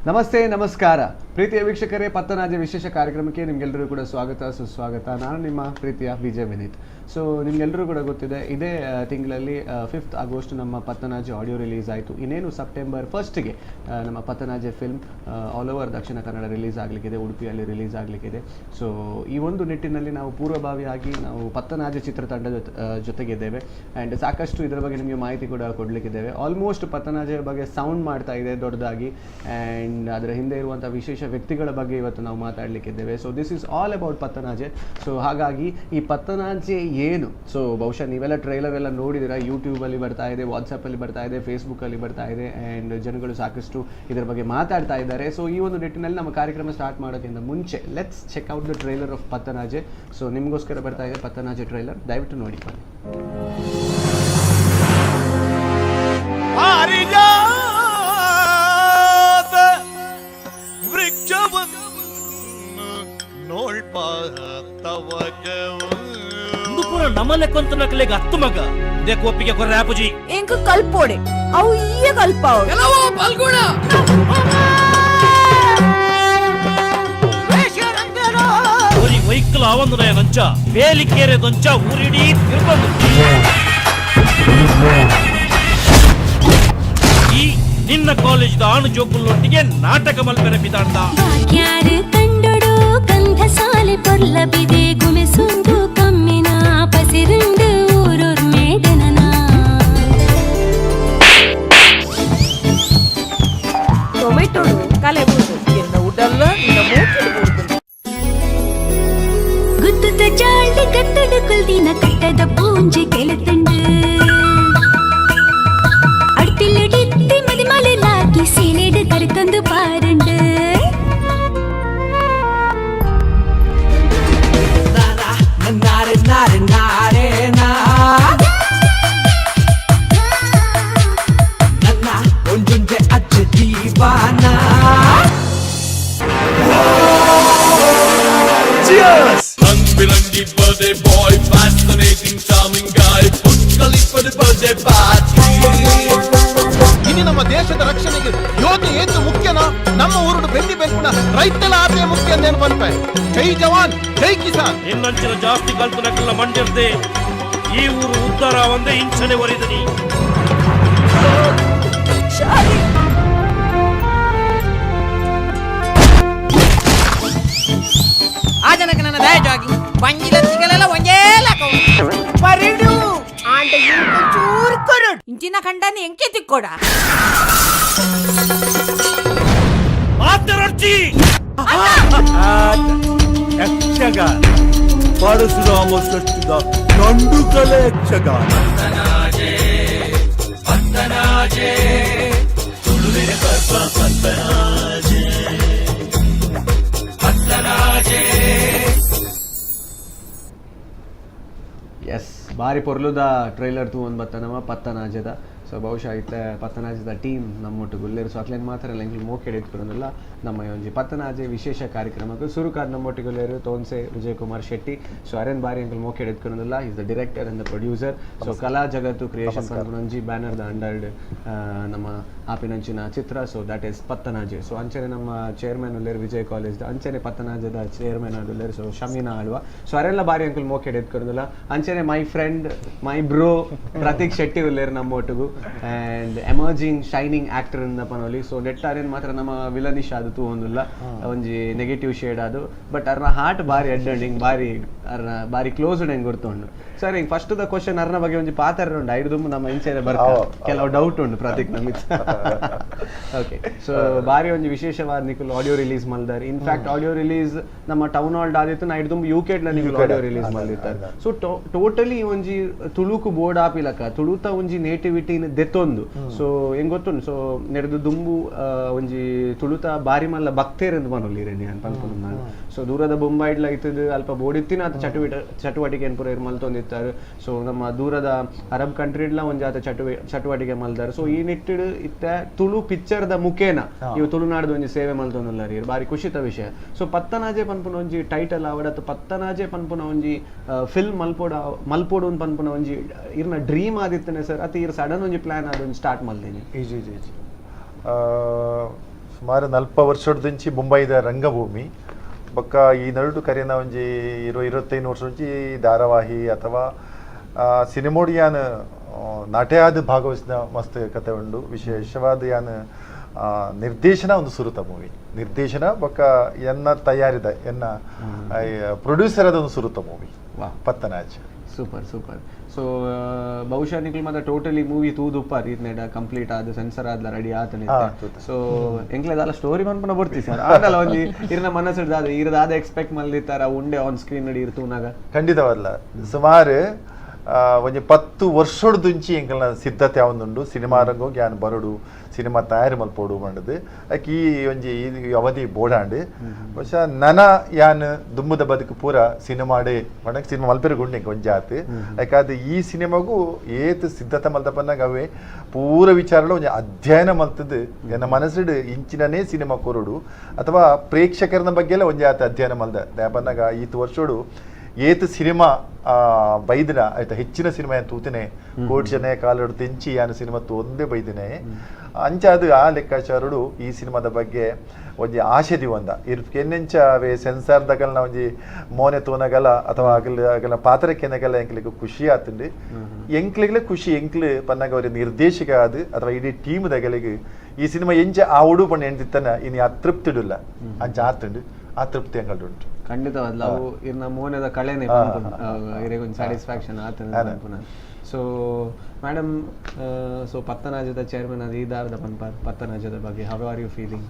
ನಮಸ್ತೆ ನಮಸ್ಕಾರ ಪ್ರೀತಿಯ ವೀಕ್ಷಕರೇ, ಪತ್ತನಾಜೆ ವಿಶೇಷ ಕಾರ್ಯಕ್ರಮಕ್ಕೆ ನಿಮಗೆಲ್ಲರೂ ಕೂಡ ಸ್ವಾಗತ ಸುಸ್ವಾಗತ. ನಾನು ನಿಮ್ಮ ಪ್ರೀತಿಯ ವಿಜಯ್ ವಿನೀತ್. ಸೊ ನಿಮಗೆಲ್ಲರೂ ಕೂಡ ಗೊತ್ತಿದೆ, ಇದೇ ತಿಂಗಳಲ್ಲಿ 5th ಆಗಸ್ಟ್ ನಮ್ಮ ಪತ್ತನಾಜೆ ಆಡಿಯೋ ರಿಲೀಸ್ ಆಯಿತು. ಇನ್ನೇನು ಸೆಪ್ಟೆಂಬರ್ 1ಗೆ ನಮ್ಮ Pattanaje film all over Dakshina Kannada release ಆಗಲಿಕ್ಕಿದೆ, ಉಡುಪಿಯಲ್ಲಿ ರಿಲೀಸ್ ಆಗಲಿಕ್ಕಿದೆ. ಸೊ ಈ ಒಂದು ನಿಟ್ಟಿನಲ್ಲಿ ನಾವು ಪೂರ್ವಭಾವಿಯಾಗಿ ನಾವು ಪತ್ತನಾಜೆ ಚಿತ್ರತಂಡದ ಜೊತೆಗಿದ್ದೇವೆ ಆ್ಯಂಡ್ ಸಾಕಷ್ಟು ಇದರ ಬಗ್ಗೆ ನಿಮಗೆ ಮಾಹಿತಿ ಕೂಡ ಕೊಡಲಿಕ್ಕಿದ್ದೇವೆ. ಆಲ್ಮೋಸ್ಟ್ ಪತ್ತನಾಜೆ ಬಗ್ಗೆ ಸೌಂಡ್ ಮಾಡ್ತಾ ಇದೆ ದೊಡ್ಡದಾಗಿ, ಆ್ಯಂಡ್ ಅದರ ಹಿಂದೆ ಇರುವಂಥ ವಿಶೇಷ ವ್ಯಕ್ತಿಗಳ ಬಗ್ಗೆ ಇವತ್ತು ನಾವು ಮಾತಾಡಲಿಕ್ಕಿದ್ದೇವೆ. So this is all about Pattanaje. So ಹಾಗಾಗಿ ಈ ಪತ್ತನಾಜೆ ಏನು, ಸೊ ಬಹುಶಃ ನೀವೆಲ್ಲ ಟ್ರೈಲರ್ ಎಲ್ಲ ನೋಡಿದಿರ, ಯೂಟ್ಯೂಬಲ್ಲಿ ಬರ್ತಾ ಇದೆ, ವಾಟ್ಸಪ್ಪಲ್ಲಿ ಬರ್ತಾ ಇದೆ, ಫೇಸ್ಬುಕ್ಕಲ್ಲಿ ಬರ್ತಾ ಇದೆ, ಆ್ಯಂಡ್ ಜನಗಳು ಸಾಕಷ್ಟು ಇದರ ಬಗ್ಗೆ ಮಾತಾಡ್ತಾ ಇದ್ದಾರೆ. ಸೊ ಈ ಒಂದು ನಿಟ್ಟಿನಲ್ಲಿ ನಮ್ಮ ಕಾರ್ಯಕ್ರಮ ಸ್ಟಾರ್ಟ್ ಮಾಡೋಕ್ಕಿಂತ ಮುಂಚೆ let's check out the trailer of Pattanaje. So ನಿಮಗೋಸ್ಕರ ಬರ್ತಾ ಇದೆ ಪತ್ತನಾಜೆ ಟ್ರೈಲರ್, ದಯವಿಟ್ಟು ನೋಡಿ ಬನ್ನಿ. ನಮ್ಮಲೆ ಕೊಂತನಕಲೆಗ ಹತ್ತು ಮಗ ದೇख ಒಪ್ಪಿಗೆ ಕೊರ್ರೆ ಆಪುಜಿ ಎಂಕ ಕಲ್ಪೋಡೆ ಅವು ಈಯ ಕಲ್ಪಾವು ಎಲ್ಲವೋ ಪಾಲ್ಗೋಣ ಒರಿ ವೈಕಲ್ ಅವಂದ್ರೆ ನಂಚ ಬೇಲಿಕೇರೆ ದೊಂಚ ಊರಿಡಿ ತಿರ್ಕೊಂಡು ಈ ನಿನ್ನ ಕಾಲೇಜ್ದ ಆಣು ಜೋಕುಲ್ಲೊಟ್ಟಿಗೆ ನಾಟಕ ಮಲ್ಪೆರೆ ಬಿದಾಡ್ದ ಯಾರು ಕಂಡೊಡು ಗಂಧ ಸಾಲೆ ಪೊರ್ಲಬಿದೆ ಗುಮೆಸುಂದು ಕಮ್ಮಿನ ಪಸಿರುಂಡು ಊರೂರ್ ಮೇಡನನ ಟೊಮೆಟೊಡು ಕಲೆ ಬೂದು ಎನ್ನ ಉಡಲ್ಲ ನಿನ್ನ ಮೂಕಿಡು ಬೂದು ಗುತ್ತುತ ಜಾಳ್ಳಿ ಕಟ್ಟಡು ಕುಲ್ದಿನ ಕಟ್ಟದ ಪೂಂಜಿ ಕೆಳತಂಡು അടുപ്പിലിടിത്തി മതിമലലാക്കി സീലേട് കരുക്കന്തു പാരുണ്ട് Unbelonging birthday boy, fascinating, charming guy, put colleague for the birthday party. ಇನ್ನು ನಮ್ಮ ದೇಶದ ರಕ್ಷಣೆಗೆ ಯೋಧೆ ಏನು ಮುಖ್ಯನಾ? ನಮ್ಮ ಊರುಡು ಬೆನ್ನಿ ಬೆಲ್ಪುಣ ರೈತಲ ಆಸೆ ಮುಖ್ಯ ಅಂದೇನು ಬಂದ್ಪೆ. ಜೈ ಜವಾನ್ ಜೈ ಕಿಸಾನ್. ಇನ್ನಂಚಿನ ಜಾಸ್ತಿ ಕಲ್ತನಕ್ಕೆಲ್ಲ ಮಂಡಿರ್ದೆ ಈ ಊರು ಉದ್ಧಾರ ಒಂದೇ ಇಂಚನೆ ಒರಿದನಿ. ಆ ಜನಕ್ಕೆ ನನ್ನ ದಯಜಾಗಿ ಬಂಜಿಲ ಸಿಗಲೆಲ್ಲ ಒಂದೇ ಪರಿಡು ಆಂಡ ಇಂಕ ಚೂರು ಕೊರಡು ಇಂಚಿನ ಖಂಡನಿ ಎಂಕೆ ತಿಕ್ಕೋಡ ಮಾತರಡ್ಚಿ ಯಕ್ಷಗಾನ ಪರಶುರಾಮ ಸೃಷ್ಟಿದ ಗಂಡುಕಲೆ ಯಕ್ಷಗಾನ. ಎಸ್, ಭಾರಿ ಪೊರ್ಲುದ ಟ್ರೈಲರ್ ತೂ ಒಂದು ಬತ್ತ ನಮ್ಮ ಪತ್ತನಾಜೆದ. ಸೊ ಬಹುಶಃ ಇತ್ತ ಪತ್ತನಾಜೆದ ಟೀಮ್ ನಮ್ಮೊಟ್ಟಿಗೆ ಉಲ್ಲೇರು. ಸೊ ಅಕ್ಲೇನು ಮಾತಾಡಲ್ಲ, ಎಂಗ್ಲು ಮೋಕೆಡ್ ಎತ್ಕೊಳೋದಿಲ್ಲ ನಮ್ಮ ಒಂಜಿ ಪತ್ತನಾಜೆ ವಿಶೇಷ ಕಾರ್ಯಕ್ರಮಕ್ಕೆ ಸುರುಕಾರ್ ನಮ್ಮೊಟ್ಟಿಗೆ ಉಲ್ಲೇರು ತೋನ್ಸೆ ವಿಜಯ್ ಕುಮಾರ್ ಶೆಟ್ಟಿ. ಸೊ ಅರೇನ್ ಬಾರಿ ಎಂಗ್ಲು ಮೋಕೆಡ್ ಎತ್ಕೊಳೋದಿಲ್ಲ, is the director and the producer. So Kala Jagathu creation ಪನ್ಪುನಂಜಿ ಬ್ಯಾನರ್ದ ಅಂಡರ್ಡ್ ನಮ್ಮ ಆಪಿನಂಚಿನ ಚಿತ್ರ. So that is Pattanaje. So ಅಂಚನೆ ನಮ್ಮ ಚೇರ್ಮನ್ ಉಲ್ಲೇರು ವಿಜಯ್ ಕಾಲೇಜ್ದ, ಅಂಚನೆ ಪತ್ತನಾಜೆದ ಚೇರ್ಮನ್ ಆದುಲ್ಲೇರು ಸೊ ಶಮೀನಾ ಆಳ್ವ. ಸೊ ಅರೆಲ್ಲ ಬಾರಿ ಅಂಕಲ್ ಮೋಕೆಡ್ ಎತ್ಕೊಳೋದಿಲ್ಲ. ಅಂಚನೆ my friend my bro Prateek Shetty ಉಲ್ಲೇರು ನಮ್ಮೊಟ್ಟಿಗೂ ಆ್ಯಂಡ್ ಎಮರ್ಜಿಂಗ್ ಶೈನಿಂಗ್ ಆಕ್ಟರ್ ಇಂದ ಪನೋಲಿ. ಸೊ ನೆಟ್ಟಾರೇನು ಮಾತ್ರ ನಮ್ಮ ವಿಲನಿಶ್ ಅದು ತೂ ಒಂದಿಲ್ಲ ಒಂಜಿ ನೆಗೆಟಿವ್ ಶೇಡ್ ಅದು, ಬಟ್ ಅರ್ನ ಹಾರ್ಟ್ ಬಾರಿ ಅಡ್ಡಂಡು ಬಾರಿ ಕ್ಲೋಸ್ಡ್ ಹೆಂಗೆ ಗುರ್ತುಂಡು. ಸರ್ ಹಿಂಗೆ ಫಸ್ಟ್ ದ ಕ್ವಶನ್ ಅರ್ನ ಬಗ್ಗೆ ಒಂಜಿ ಪಾತ್ರ ಉಂಡು ಐದು ದುಂಬು ನಮ್ಮ ಇಂಚೆನೆ ಬರ್ತಾರೆ ಕೆಲವು ಡೌಟ್ ಉಂಡು ಪ್ರತೀಕ್ ನಮಿತ್. ಓಕೆ, ಸೊ ಬಾರಿ ಒಂಜಿ ವಿಶೇಷವಾದ ನಿಖಲ್ ಆಡಿಯೋ ರಿಲೀಸ್ ಮಲ್ದಾರೆ. ಇನ್ಫ್ಯಾಕ್ಟ್ ಆಡಿಯೋ ರಿಲೀಸ್ ನಮ್ಮ ಟೌನ್ ಹಾಲ್ ಆದಿತ್ತು ನಾ ಐದು ದುಂಬು ಯುಕೆಡ್ ನಿಖಲ್ ಆಡಿಯೋ ರಿಲೀಸ್ ಮಲ್ದಿರ್ತಾರೆ. ಸೊ ಟೋಟಲಿ ಒಂಜಿ ತುಳುಕು ಬೋರ್ಡ್ ಆಪಿಲಕ ತುಳುತ ಒಂಜಿ ನೇಟಿವಿಟಿ ದೆತ್ತೊಂದು. ಸೊ ಹೆಂಗ್ ಗೊತ್ತುಂಡು, ಸೊ ನೆರೆದು ದುಂಬು ಒಂಜಿ ತುಳುತ ಬಾರಿ ಮಲ್ಲ ಭಕ್ತೇರೆಂದು ಮನೋಲಿ ರೆಡಿ ಅಂತ ಅನ್ಕೊಂಡು ನಾನು. ಸೊ ದೂರದ ಬೊಂಬಾಯಿಡ್ಲ ಇತ್ತದು ಅಲ್ಪ ಬೋಡಿತ್ತಿನ ಆತ ಚಟುವಟಿಕೆ ಪುರ ಮಲ್ತೊಂದಿತ್ತಾರೆ. ಸೊ ನಮ್ಮ ದೂರದ ಅರಬ್ ಕಂಟ್ರಿಡ್ಲ ಒಂಜಿ ಆತ ಚಟುವಟಿಕೆ ಮಲ್ದಾರೆ. ಸೊ ಈ ನಿಟ್ಟಿಡು ಇತ್ತ ತುಳು ಪಿಕ್ಚರ್ ದ ಮುಖೇನ ಇವು ತುಳುನಾಡದ ಒಂಜಿ ಸೇವೆ ಮಲ್ತೊಂದುಲ್ಲಾರಿ, ಬಾರಿ ಖುಷಿತ ವಿಷಯ. ಸೊ ಪತ್ತನಾಜೆ ಪನ್ಪುನ ಒಂಜಿ ಟೈಟಲ್ ಆವಡತ್ತು ಪತ್ತನಾಜೆ ಪನ್ಪುನ ಒಂಜಿ ಫಿಲ್ಮ್ ಮಲ್ಪೋಡು ಪನ್ಪುನ ಒಂಜಿ ಇರ್ನ ಡ್ರೀಮ್ ಆದಿತ್ತನೆ ಸರ್, ಅತಿ ಇರ್ ಸಡನ್ ಒಂಜಿ ಪ್ಲಾನ್ ಆದ ಸ್ಟಾರ್ಟ್ ಮಲ್ದೇನೆ. ಈಜಿ ಸುಮಾರು 40 ವರ್ಷದಿಂಚಿ ಮುಂಬೈದ ರಂಗಭೂಮಿ ಬೊಕ್ಕ ಈ ನಡುಟು ಕರೆನ ಒಂಜಿ 20-25 ವರ್ಷ ಒಂಜಿ ಧಾರಾವಾಹಿ ಅಥವಾ ಸಿನಿಮೋಡು ಯಾನ್ ನಟೆ ಆದ್ ಭಾಗವಹಿಸಿದ ಮಸ್ತ್ ಕತೆ ಉಂಡು. ವಿಶೇಷವಾದ ಯಾನ್ ನಿರ್ದೇಶನ ಒಂದು ಸುರುತ ಮೂವಿ ನಿರ್ದೇಶನ ಬೊಕ್ಕ ಎನ್ನ ತಯಾರಿದ ಎನ್ನ ಪ್ರೊಡ್ಯೂಸರ್ ಅದ ಒಂದು ಸುರುತ movie Pattanaje. Super super. So ಬಹುಶಃ ನಿಕ್ಲು ಮತ್ತೆ ಟೋಟಲಿ ಮೂವಿ ತೂದುಪ್ಪಾರ್ ಇದ್ನೆಡ ಕಂಪ್ಲೀಟ್ ಆದ ಸೆನ್ಸರ್ ಆದ್ಲ ರೆಡಿ ಆತನೆ. ಸೊ ಎಂಕ್ಲೆದಲ್ಲ ಸ್ಟೋರಿ ಮನ್ಪನ ಬರ್ತಿ ಸರ್ ಆದಲ್ಲ ಒಂಜಿ ಇರ್ನ ಮನಸ್ಸಿಡ್ದಾದ ಇರದಾದ ಎಕ್ಸ್ಪೆಕ್ಟ್ ಮಲ್ದಿತ್ತಾರ ಉಂಡೆ ಆನ್ ಸ್ಕ್ರೀನ್ ನಡಿ ಇರ್ತೂನಾಗ ಖಂಡಿತವಲ್ಲ. ಸುಮಾರು ಒಂಜಿ 10 ವರ್ಷೋಡ್ದುಂಚಿ ಎಂಕಲ್ನ ಸಿದ್ಧತೆ ಯಾವೊಂದುಂಡು ಸಿನಿಮಾ ರಂಗು ಯಾನ್ ಬರಡು ಸಿನಿಮಾ ತಯಾರಿ ಮಲ್ಪೋಡು ಮಂಡದು ಅಕಿ ಒಂಜಿ ಅವಧಿ ಬೋಡಾಂಡ್ ಬಹುಶಃ ನನ ಯಾನ್ ದುಮ್ಮದ ಬದುಕು ಪೂರ ಸಿನಿಮಾಡೆ ಪಂಡ ಸಿನಿಮಾ ಮಲ್ಪೆರ ಗುಂಡೆ ಒಂಜಿ ಆತು ಯಾಕಂದ್ರೆ ಈ ಸಿನಿಮಾಗೂ ಏತ್ ಸಿದ್ಧತೆ ಮಲ್ತ ಪನ್ನಾಗ ಅವೇ ಪೂರ ವಿಚಾರಗಳು ಒಂಜಿ ಅಧ್ಯಯನ ಮಲ್ತದ್ದು ಎನ್ನ ಮನಸ್ಸಿಡು ಇಂಚಿನನೇ ಸಿನಿಮಾ ಕೊರಡು ಅಥವಾ ಪ್ರೇಕ್ಷಕರನ ಬಗ್ಗೆ ಎಲ್ಲ ಒಂಜಿ ಆತ ಅಧ್ಯಯನ ಮಲ್ದ ದ್ಯಾಪನ್ನಾಗ ಈತ್ ವರ್ಷೋಡು ಏತ್ ಸಿನಿಮಾ ಬೈದಿನ ಆಯ್ತಾ ಹೆಚ್ಚಿನ ಸಿನಿಮಾ ಏನು ತೂತಿನೇ ಕೋಟ್ಸನೆ ಕಾಲಡು ತೆಂಚಿ ಯಾನು ಸಿನಿಮಾ ಒಂದೇ ಬೈದಿನೇ ಅಂಚಾದು ಆ ಲೆಕ್ಕಾಚಾರಡು ಈ ಸಿನಿಮಾದ ಬಗ್ಗೆ ಒಂಜಿ ಆಶೆ ದಿವಂದ ಕೆನ್ನೆಂಚ ಅವೇ ಸೆನ್ಸಾರ್ದಾಗಲ್ಲ ಒಂಜಿ ಮೋನೆ ತೋನಗಲ ಅಥವಾ ಆಗಲ ಪಾತ್ರಕ್ಕೆನಗಲ್ಲ ಎಂಕ್ಲಿಗೆ ಖುಷಿ ಆತಂಡು ಎಂಕ್ಲಿಗ್ಲೆ ಖುಷಿ ಎಂಕ್ಲು ಪನ್ನಾಗ ಅವ್ರ ನಿರ್ದೇಶಕ ಆದ್ ಅಥವಾ ಇಡೀ ಟೀಮ್ ದಗಲಿಗೆ ಈ ಸಿನಿಮಾ ಎಂಚ ಆ ಉಡು ಪಣ್ಣ ಎಣ್ದಿತ್ತನ ಇನ್ನು ಅತೃಪ್ತಿಡುಲ್ಲ ಅಂಚ ಆತಂಡು ಆ ತೃಪ್ತಿ ಎಂಗಲ್ಡು ಉಂಟು. ಖಂಡಿತವಲ್ಲ ಅವು ಇರ್ನ ಮೋನದ ಕಳೆನೆ ಇರೆಗೊಂದು ಸ್ಯಾಟಿಸ್ಫ್ಯಾಕ್ಷನ್ ಆತನ. ಸೊ ಮೇಡಮ್, ಸೊ ಪತ್ತನಾಜದ ಚೇರ್ಮನ್ ಅದು ಈ ದಾರದ ಪತ್ತನಾಜದ ಬಗ್ಗೆ ಹೌ ಆರ್ ಯು ಫೀಲಿಂಗ್?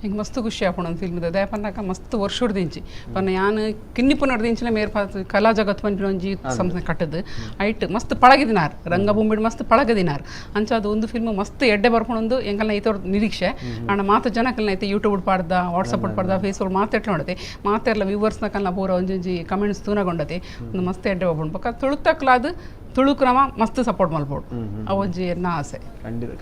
ಹಿಂಗೆ ಮಸ್ತ್ ಖುಷಿ ಆಪಣ ಫಿಲ್ಮ್ದ ದಯಪನ್ನಾಕ ಮಸ್ತ್ ವರ್ಷ ಹಿಡ್ದಿಂಚಿ ಪನ್ನ ಯಾನ್ ಕಿನ್ನಿಪು ನಡ್ದಿಂಚಿನ ಮೇರ್ ಕಲಾ ಜಗತ್ ಪನ್ಪಿನ ಒಂಜಿ ಸಂಸ್ಥೆ ಕಟ್ಟದು ಐಟ್ ಮಸ್ತ್ ಪಳಗಿದಿನಾರ್ ರಂಗಭೂಮಿ ಮಸ್ತ್ ಪಳಗದಿನಾರ್ ಅಂಚ ಅದು ಒಂದು ಫಿಲ್ಮ್ ಮಸ್ತ್ ಎಡ್ಡೆ ಬರ್ಕೊಂಡೊಂದು ಎಂಕಲ್ನ ಐತವ್ರ ನಿರೀಕ್ಷೆ ಅಣ್ಣ ಮಾತು ಜನಕಲ್ನ ಐತೆ ಯೂಟ್ಯೂಬ್ ಪಾಡ್ದ ವಾಟ್ಸಪ್ ಪಾಡ್ದ ಫೇಸ್ಬುಕ್ ಮಾತೆಟ್ಲ ನೋಡತೆ ಮಾತೆಲ್ಲ ವ್ಯೂವರ್ಸ್ನ ಕಲ್ನ ಪೂರ ಒಂಜಿ ಕಮೆಂಟ್ಸ್ ತೂನಗೊಂಡತೆ ಒಂದು ಮಸ್ತ್ ಎಡ್ಡೆ ಬರ್ಕೊಂಡು ಪಕ್ಕ ತುಳುತ್ತಕ್ಲಾದ ತುಳುಕ್ರಮ ಮಸ್ತ್ ಸಪೋರ್ಟ್ ಮಲ್ಬೋದು ಅವೊಂಜಿ ಎನ್ನ ಆಸೆ.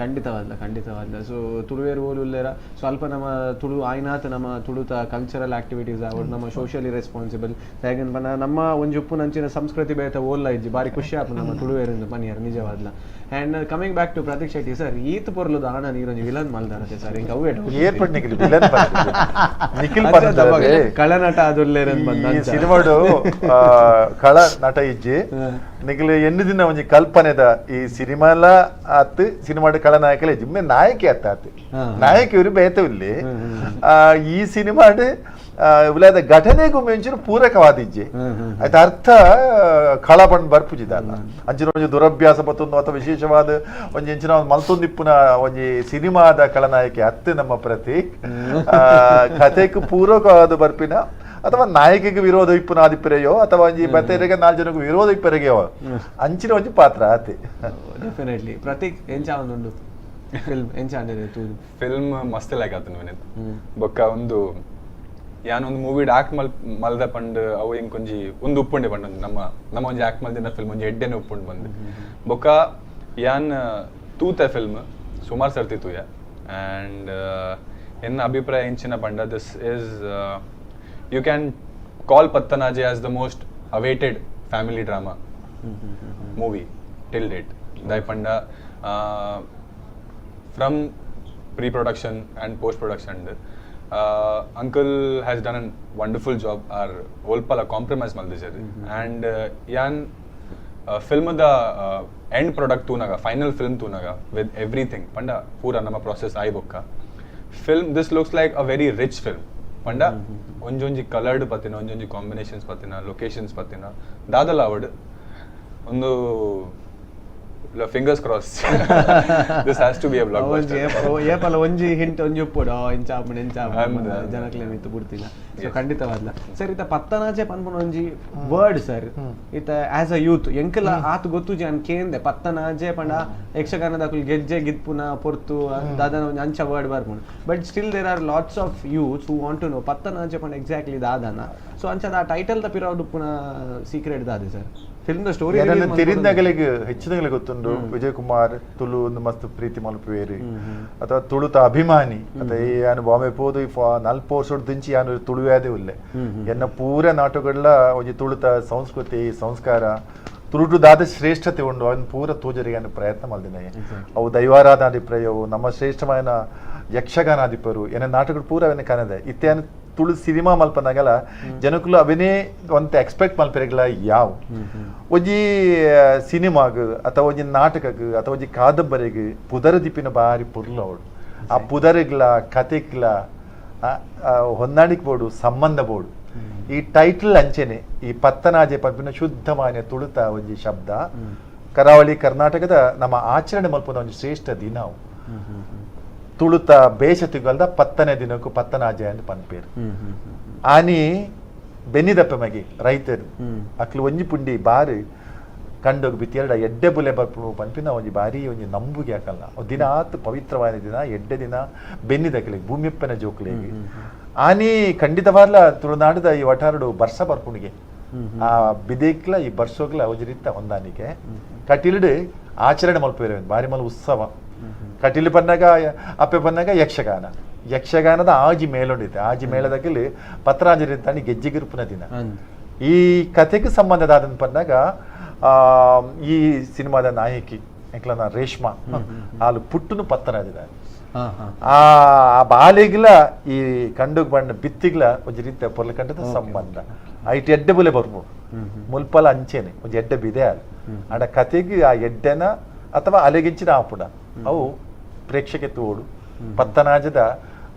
ಖಂಡಿತವಾದ ಸೊ ತುಳುವೇರು ಓಲುಲ್ಲೇರ ಸ್ವಲ್ಪ ನಮ್ಮ ತುಳು ಆಯ್ನಾತ್ ನಮ್ಮ ತುಳುತ ಕಲ್ಚರಲ್ ಆಕ್ಟಿವಿಟೀಸ್ ಅವ್ರು ನಮ್ಮ ಸೋಷಿಯಲಿ ರೆಸ್ಪಾನ್ಸಿಬಲ್ ಹೇಗನ್ ಬನ್ನ ನಮ್ಮ ಒಂಜಿ ಉಪ್ಪು ನಂಚಿನ ಸಂಸ್ಕೃತಿ ಬೇತ ಓಲ್ಲ ಇಜ್ಜಿ ಬಾರಿ ಖುಷಿ ಆಪ ನಮ್ಮ ತುಳುವೇರಿಂದ ಪನಿಯರ್ ನಿಜವಾದ್ಲ. And coming back to Prateek Shetty sir, ಈತ್ ಪೊರ್ಲುದ ಆಣ ನೀರೊಂಜಿ ವಿಲನ್ ಮಲ್ದಾರತೆ ಸರ್ ಹಿಂಗೆ ಅವೇ ಕಳನಟ ಅದುಲ್ಲೇರ ಸಿನಿಮಾಡು ಕಳ ನಟ ಇಜ್ಜಿ ನಿಖಿಲ್ ಎನ್ನು ದಿನ ಒಂಜಿ ಕಲ್ಪನೆದ ಈ ಸಿನಿಮಾಲ ಆತ್ ಸಿನಿಮಾಡ್ ಕಳನಾಯಕಲ ಜಿಮ್ಮೆ ನಾಯಕಿ ಆತ್ ನಾಯಕಿ ಇವರು ಬೇತವಿಲ್ಲಿ ಈ ಸಿನಿಮಾಡ್ ಉಲಾದ ಘಟನೆಗೂ ಮಿಂಚಿನ ಪೂರಕವಾದಿಜ್ಜೆ ಆಯ್ತು ಅರ್ಥ ಕಳ ಪಂಡ್ ಬರ್ಪುಜಿದಲ್ಲ ಅಂಚಿನ ಒಂಜಿ ದುರಭ್ಯಾಸ ಬತ್ತೊಂದು ಅಥವಾ ವಿಶೇಷವಾದ ಒಂಜಿ ಇಂಚಿನ ಮಲ್ತೊಂದಿಪ್ಪುನ ಒಂಜಿ ಸಿನಿಮಾದ ಕಳನಾಯಕಿ ಅತ್ತೆ ನಮ್ಮ ಪ್ರತೀಕ್ ಕಥೆಗೆ ಪೂರಕವಾದ ಬರ್ಪಿನ ಅಥವಾ ನಾಯಕಿಗೆ ವಿರೋಧ ಇಪ್ಪುನ ಆದಿಪ್ಪರೆಯೋ ಅಥವಾ ಒಂಜಿ ಬತ್ತೇರಿಗೆ 4 ಜನಕ್ಕೂ ವಿರೋಧ ಇಪ್ಪರೆಗೆಯೋ ಅಂಚಿನ ಒಂಜಿ ಪಾತ್ರ ಆತೆ. ಡೆಫಿನೆಟ್ಲಿ. ಪ್ರತೀಕ್ ಎಂಚ ಒಂದುಂಡು ಫಿಲ್ಮ್ ಎಂಚ ಅಂದಿದೆ ತೂದು ಫಿಲ್ಮ್ ಮಸ್ತ್ ಲೈಕ್ ಆತನು ವಿನಂತ್ ಬೊಕ್ಕ ಒಂದು ಯಾನೊಂದು ಮೂವಿ ಆಕ್ಟ್ ಮಲ್ದ ಪಂಡ್ ಅವು ಇಂಕೊಂಜಿ ಒಂದು ಉಪ್ಪುಂಡೆ ಪಂಡ ನಮ್ಮ ಒಂಜಿ ಆಕ್ಟ್ ಮಲ್ದಿನ ಫಿಲ್ಮ್ ಒಂಜಿ ಎಡ್ಡೆನೆ ಉಪ್ಪುಂಡು ಬಂದು ಬೊಕ್ಕ ಯಾನ್ ತೂತ ಫಿಲ್ಮ್ ಸುಮಾರು ಸರ್ತಿ ತೂಯ ಆ್ಯಂಡ್ ಎನ್ನ ಅಭಿಪ್ರಾಯ ಇಂಚಿನ ಪಂಡ this is you can call Pattanaje as the most awaited family drama movie till date. Daipanda from pre-production and post-production uncle has done a wonderful job our olpala compromise maldijari and yan film the end product tunaga final film tunaga with everything panda pura nama process ai bokka film this looks like a very rich film ಪಂಡ ಒಂಜೊಂಜಿ coloured ಪತ್ತಿನ ಒಂಜೊಂಜಿ combinations ಪತ್ತಿನ locations ಪತ್ತಿನ ದಾದಲ ಅವಡ್ ಒಂದು fingers cross this has to be a block buster ಒಂಜಿ ಹಿಂಟ್ ಒಂಜಿ ಉಪ್ಪುಡು ಇಂಚಾಪುಣ ಜನಕ್ಲೆ ಮಿತ್ತು ಬಿಡ್ತಿಲ್ಲ. ಸೊ ಖಂಡಿತವಾದ್ಲ ಸರ್ ಇತ್ತ ಪತ್ತನಾಜೆ ಪನ್ಪುನ ಒಂಜಿ ವರ್ಡ್ ಸರ್ ಇತ್ತ ಆಸ್ ಅ ಯೂತ್ ಎಂಕಲ ಆತ್ ಗೊತ್ತು ಜಾನ್ ಕೇಂದೆ ಪತ್ತನಾಜೆ ಪಂಡ ಯಕ್ಷಗಾನದ ಗೆಜ್ಜೆ ಗಿತ್ಪುನ ಪೊರ್ತು ದಾದನ ಒಂಜಿ ಅಂಚ ವರ್ಡ್ ಬರ್ಪುಂಡು but still there are lots of youths who want to know Pattanaje ಪಂಡ ಎಕ್ಸಾಕ್ಟ್ಲಿ ದಾದನ. ಸೊ ಅಂಚದ ಆ ಟೈಟಲ್ ದ ಪಿರಾಡ್ ಉಪ್ಪುನ ಸೀಕ್ರೆಟ್ ದಾದೆ ಸರ್ ಫಿಲ್ಮ್ ದ ಸ್ಟೋರಿ ತಿರಿಂದಗಳಿಗೆ ಹೆಚ್ಚಿನಗಳಿಗೆ ಗೊತ್ತುಂಡು ವಿಜಯ್ ಕುಮಾರ್ ತುಳು ಒಂದು ಮಸ್ತ್ ಪ್ರೀತಿ ಮಲ್ಪುವೇರಿ ಅಥವಾ ತುಳುತ ಅಭಿಮಾನಿ ಅಥವಾ ಯಾನು ಬಾಂಬೆ ಪೋದು 40 ವರ್ಷ ದಿಂಚಿ ಯಾನು ತುಳುವೇದೇ ಉಲ್ಲೆ ಎನ್ನ ಪೂರ ನಾಟುಗಳ ಒಂಜಿ ತುಳುತ ಸಂಸ್ಕೃತಿ ಸಂಸ್ಕಾರ ತುಳುಟುದಾದ ಶ್ರೇಷ್ಠತೆ ಉಂಡು ಅವನ್ ಪೂರ ತೋಜರಿಗೆ ಪ್ರಯತ್ನ ಮಲ್ದಿನ ಅವು ದೈವಾರಾಧನೆ ಅಭಿಪ್ರಾಯವು ನಮ್ಮ ಶ್ರೇಷ್ಠమైన ಯಕ್ಷಗಾನ ಆದಿಪ್ಪರು ಏನ ನಾಟಕಗಳು ಪೂರ ಅವನೇ ಕಾಣದೆ ಇತ್ತೇನು ತುಳು ಸಿನಿಮಾ ಮಲ್ಪನಾಗಲ್ಲ ಜನಕ್ಕೂ ಅವನೇ ಒಂತ ಎಕ್ಸ್ಪೆಕ್ಟ್ ಮಲ್ಪೆರೆಗಳ ಯಾವ ಒಂಜಿ ಸಿನಿಮಾಗ್ ಅಥವಾ ಒಂಜಿ ನಾಟಕಗ್ ಅಥವಾ ಒಂಜಿ ಕಾದಂಬರಿಗೆ ಪುದರ ದಿಪ್ಪಿನ ಬಾರಿ ಪುರ್ಲ ಅವಳು ಆ ಪುದರಿಗ್ಲ ಕತೆಗ್ಲ ಹೊಂದಾಣಿಕೆ ಬೋಡು ಸಂಬಂಧ ಬೋಡು ಈ ಟೈಟಲ್ ಅಂಚೆನೆ ಈ ಪತ್ತನಾಜೆ ಪಂಪಿನ ಶುದ್ಧವಾದ ತುಳುತ ಒಂಜಿ ಶಬ್ದ ಕರಾವಳಿ ಕರ್ನಾಟಕದ ನಮ್ಮ ಆಚರಣೆ ಮಲ್ಪದ ಒಂದು ಶ್ರೇಷ್ಠ ದಿನ ತುಳುತ ಬೇಷತಿಗಲ್ದ 10ನೇ ದಿನಕ್ಕೂ ಪತ್ತನಾಜೆ ಅಂತ ಪನ್ಪೇರು ಆನಿ ಬೆನ್ನಿದಪ್ಪ ಮಗಿ ರೈತರು ಅಕ್ಲು ಒಂಜಿ ಪುಂಡಿ ಬಾರಿ ಕಂಡೋಗಿ ಬಿತ್ತೆರಡ ಎಡ್ಡೆ ಬುಲೆ ಬರ್ಪು ಪನ್ಪಿನ ಒಂಜಿ ಬಾರಿ ಒಂಜಿ ನಂಬುಗೆ ಹಾಕಲ್ಲ ದಿನ ಆತು ಪವಿತ್ರವಾದ ದಿನ ಎಡ್ಡೆ ದಿನ ಬೆನ್ನಿದಕ್ಲಿಗೆ ಭೂಮಿಯಪ್ಪನ ಜೋಕ್ಲಿಗೆ ಆನಿ ಖಂಡಿತವಾರ್ಲ ತುಳುನಾಡದ ಈ ಒಟಾರಡು ಬರ್ಸ ಬರ್ಪುಣಿಗೆ ಆ ಬಿದೇಕ್ಲ ಈ ಬರ್ಸೋಗ್ಲ ಅವಜರಿತ ಹೊಂದಾಣಿಕೆ ಕಟೀಲ್ಡ್ ಆಚರಣೆ ಮಲ್ಪೇರೆ ಬಾರಿ ಮಲ್ ಉತ್ಸವ ಕಟೀಲು ಬಂದಾಗ ಅಪ್ಪೆ ಬಂದಾಗ ಯಕ್ಷಗಾನದ ಆಜಿ ಮೇಲೊಂಡಿದೆ ಆಜಿ ಮೇಳದಲ್ಲಿ ಪತ್ರಾಂಜಲಿ ಗೆಜ್ಜಿಗಿರುಪುನ ದಿನ ಈ ಕಥೆಗೆ ಸಂಬಂಧದಾದಂತ ಬಂದಾಗ ಈ ಸಿನಿಮಾದ ನಾಯಕಿ ಎಂಕ್ಲನ ರೇಷ್ಮಾ ಆಲು ಪುಟ್ಟನು ಪತ್ತನಾದಿದ ಆ ಬಾಲಿಗ್ಲ ಈ ಕಂಡುಗ್ ಬಣ್ಣ ಬಿತ್ತಿಗ್ಲ ಒಂಜಿ ರೀತಿಯ ಪೊರ್ಲಕಂಡದ ಸಂಬಂಧ ಐಟ್ ಎಡ್ಡೆ ಬುಲೆ ಬರ್ಬೋದು ಮುಲ್ಪಲ ಅಂಚೆನೆ ಒಂಜಿ ಎಡ್ಡೆ ಬಿದೆ ಅಲ್ಲ ಆಡ ಕತೆಗೆ ಆ ಎಡ್ಡೆನ ಅಥವಾ ಅಲೆಗಿಂಚಿನ ಆಪುಡ ಅವು ಪ್ರೇಕ್ಷಕೆ ತೋಡು ಪತ್ತನಾಜದ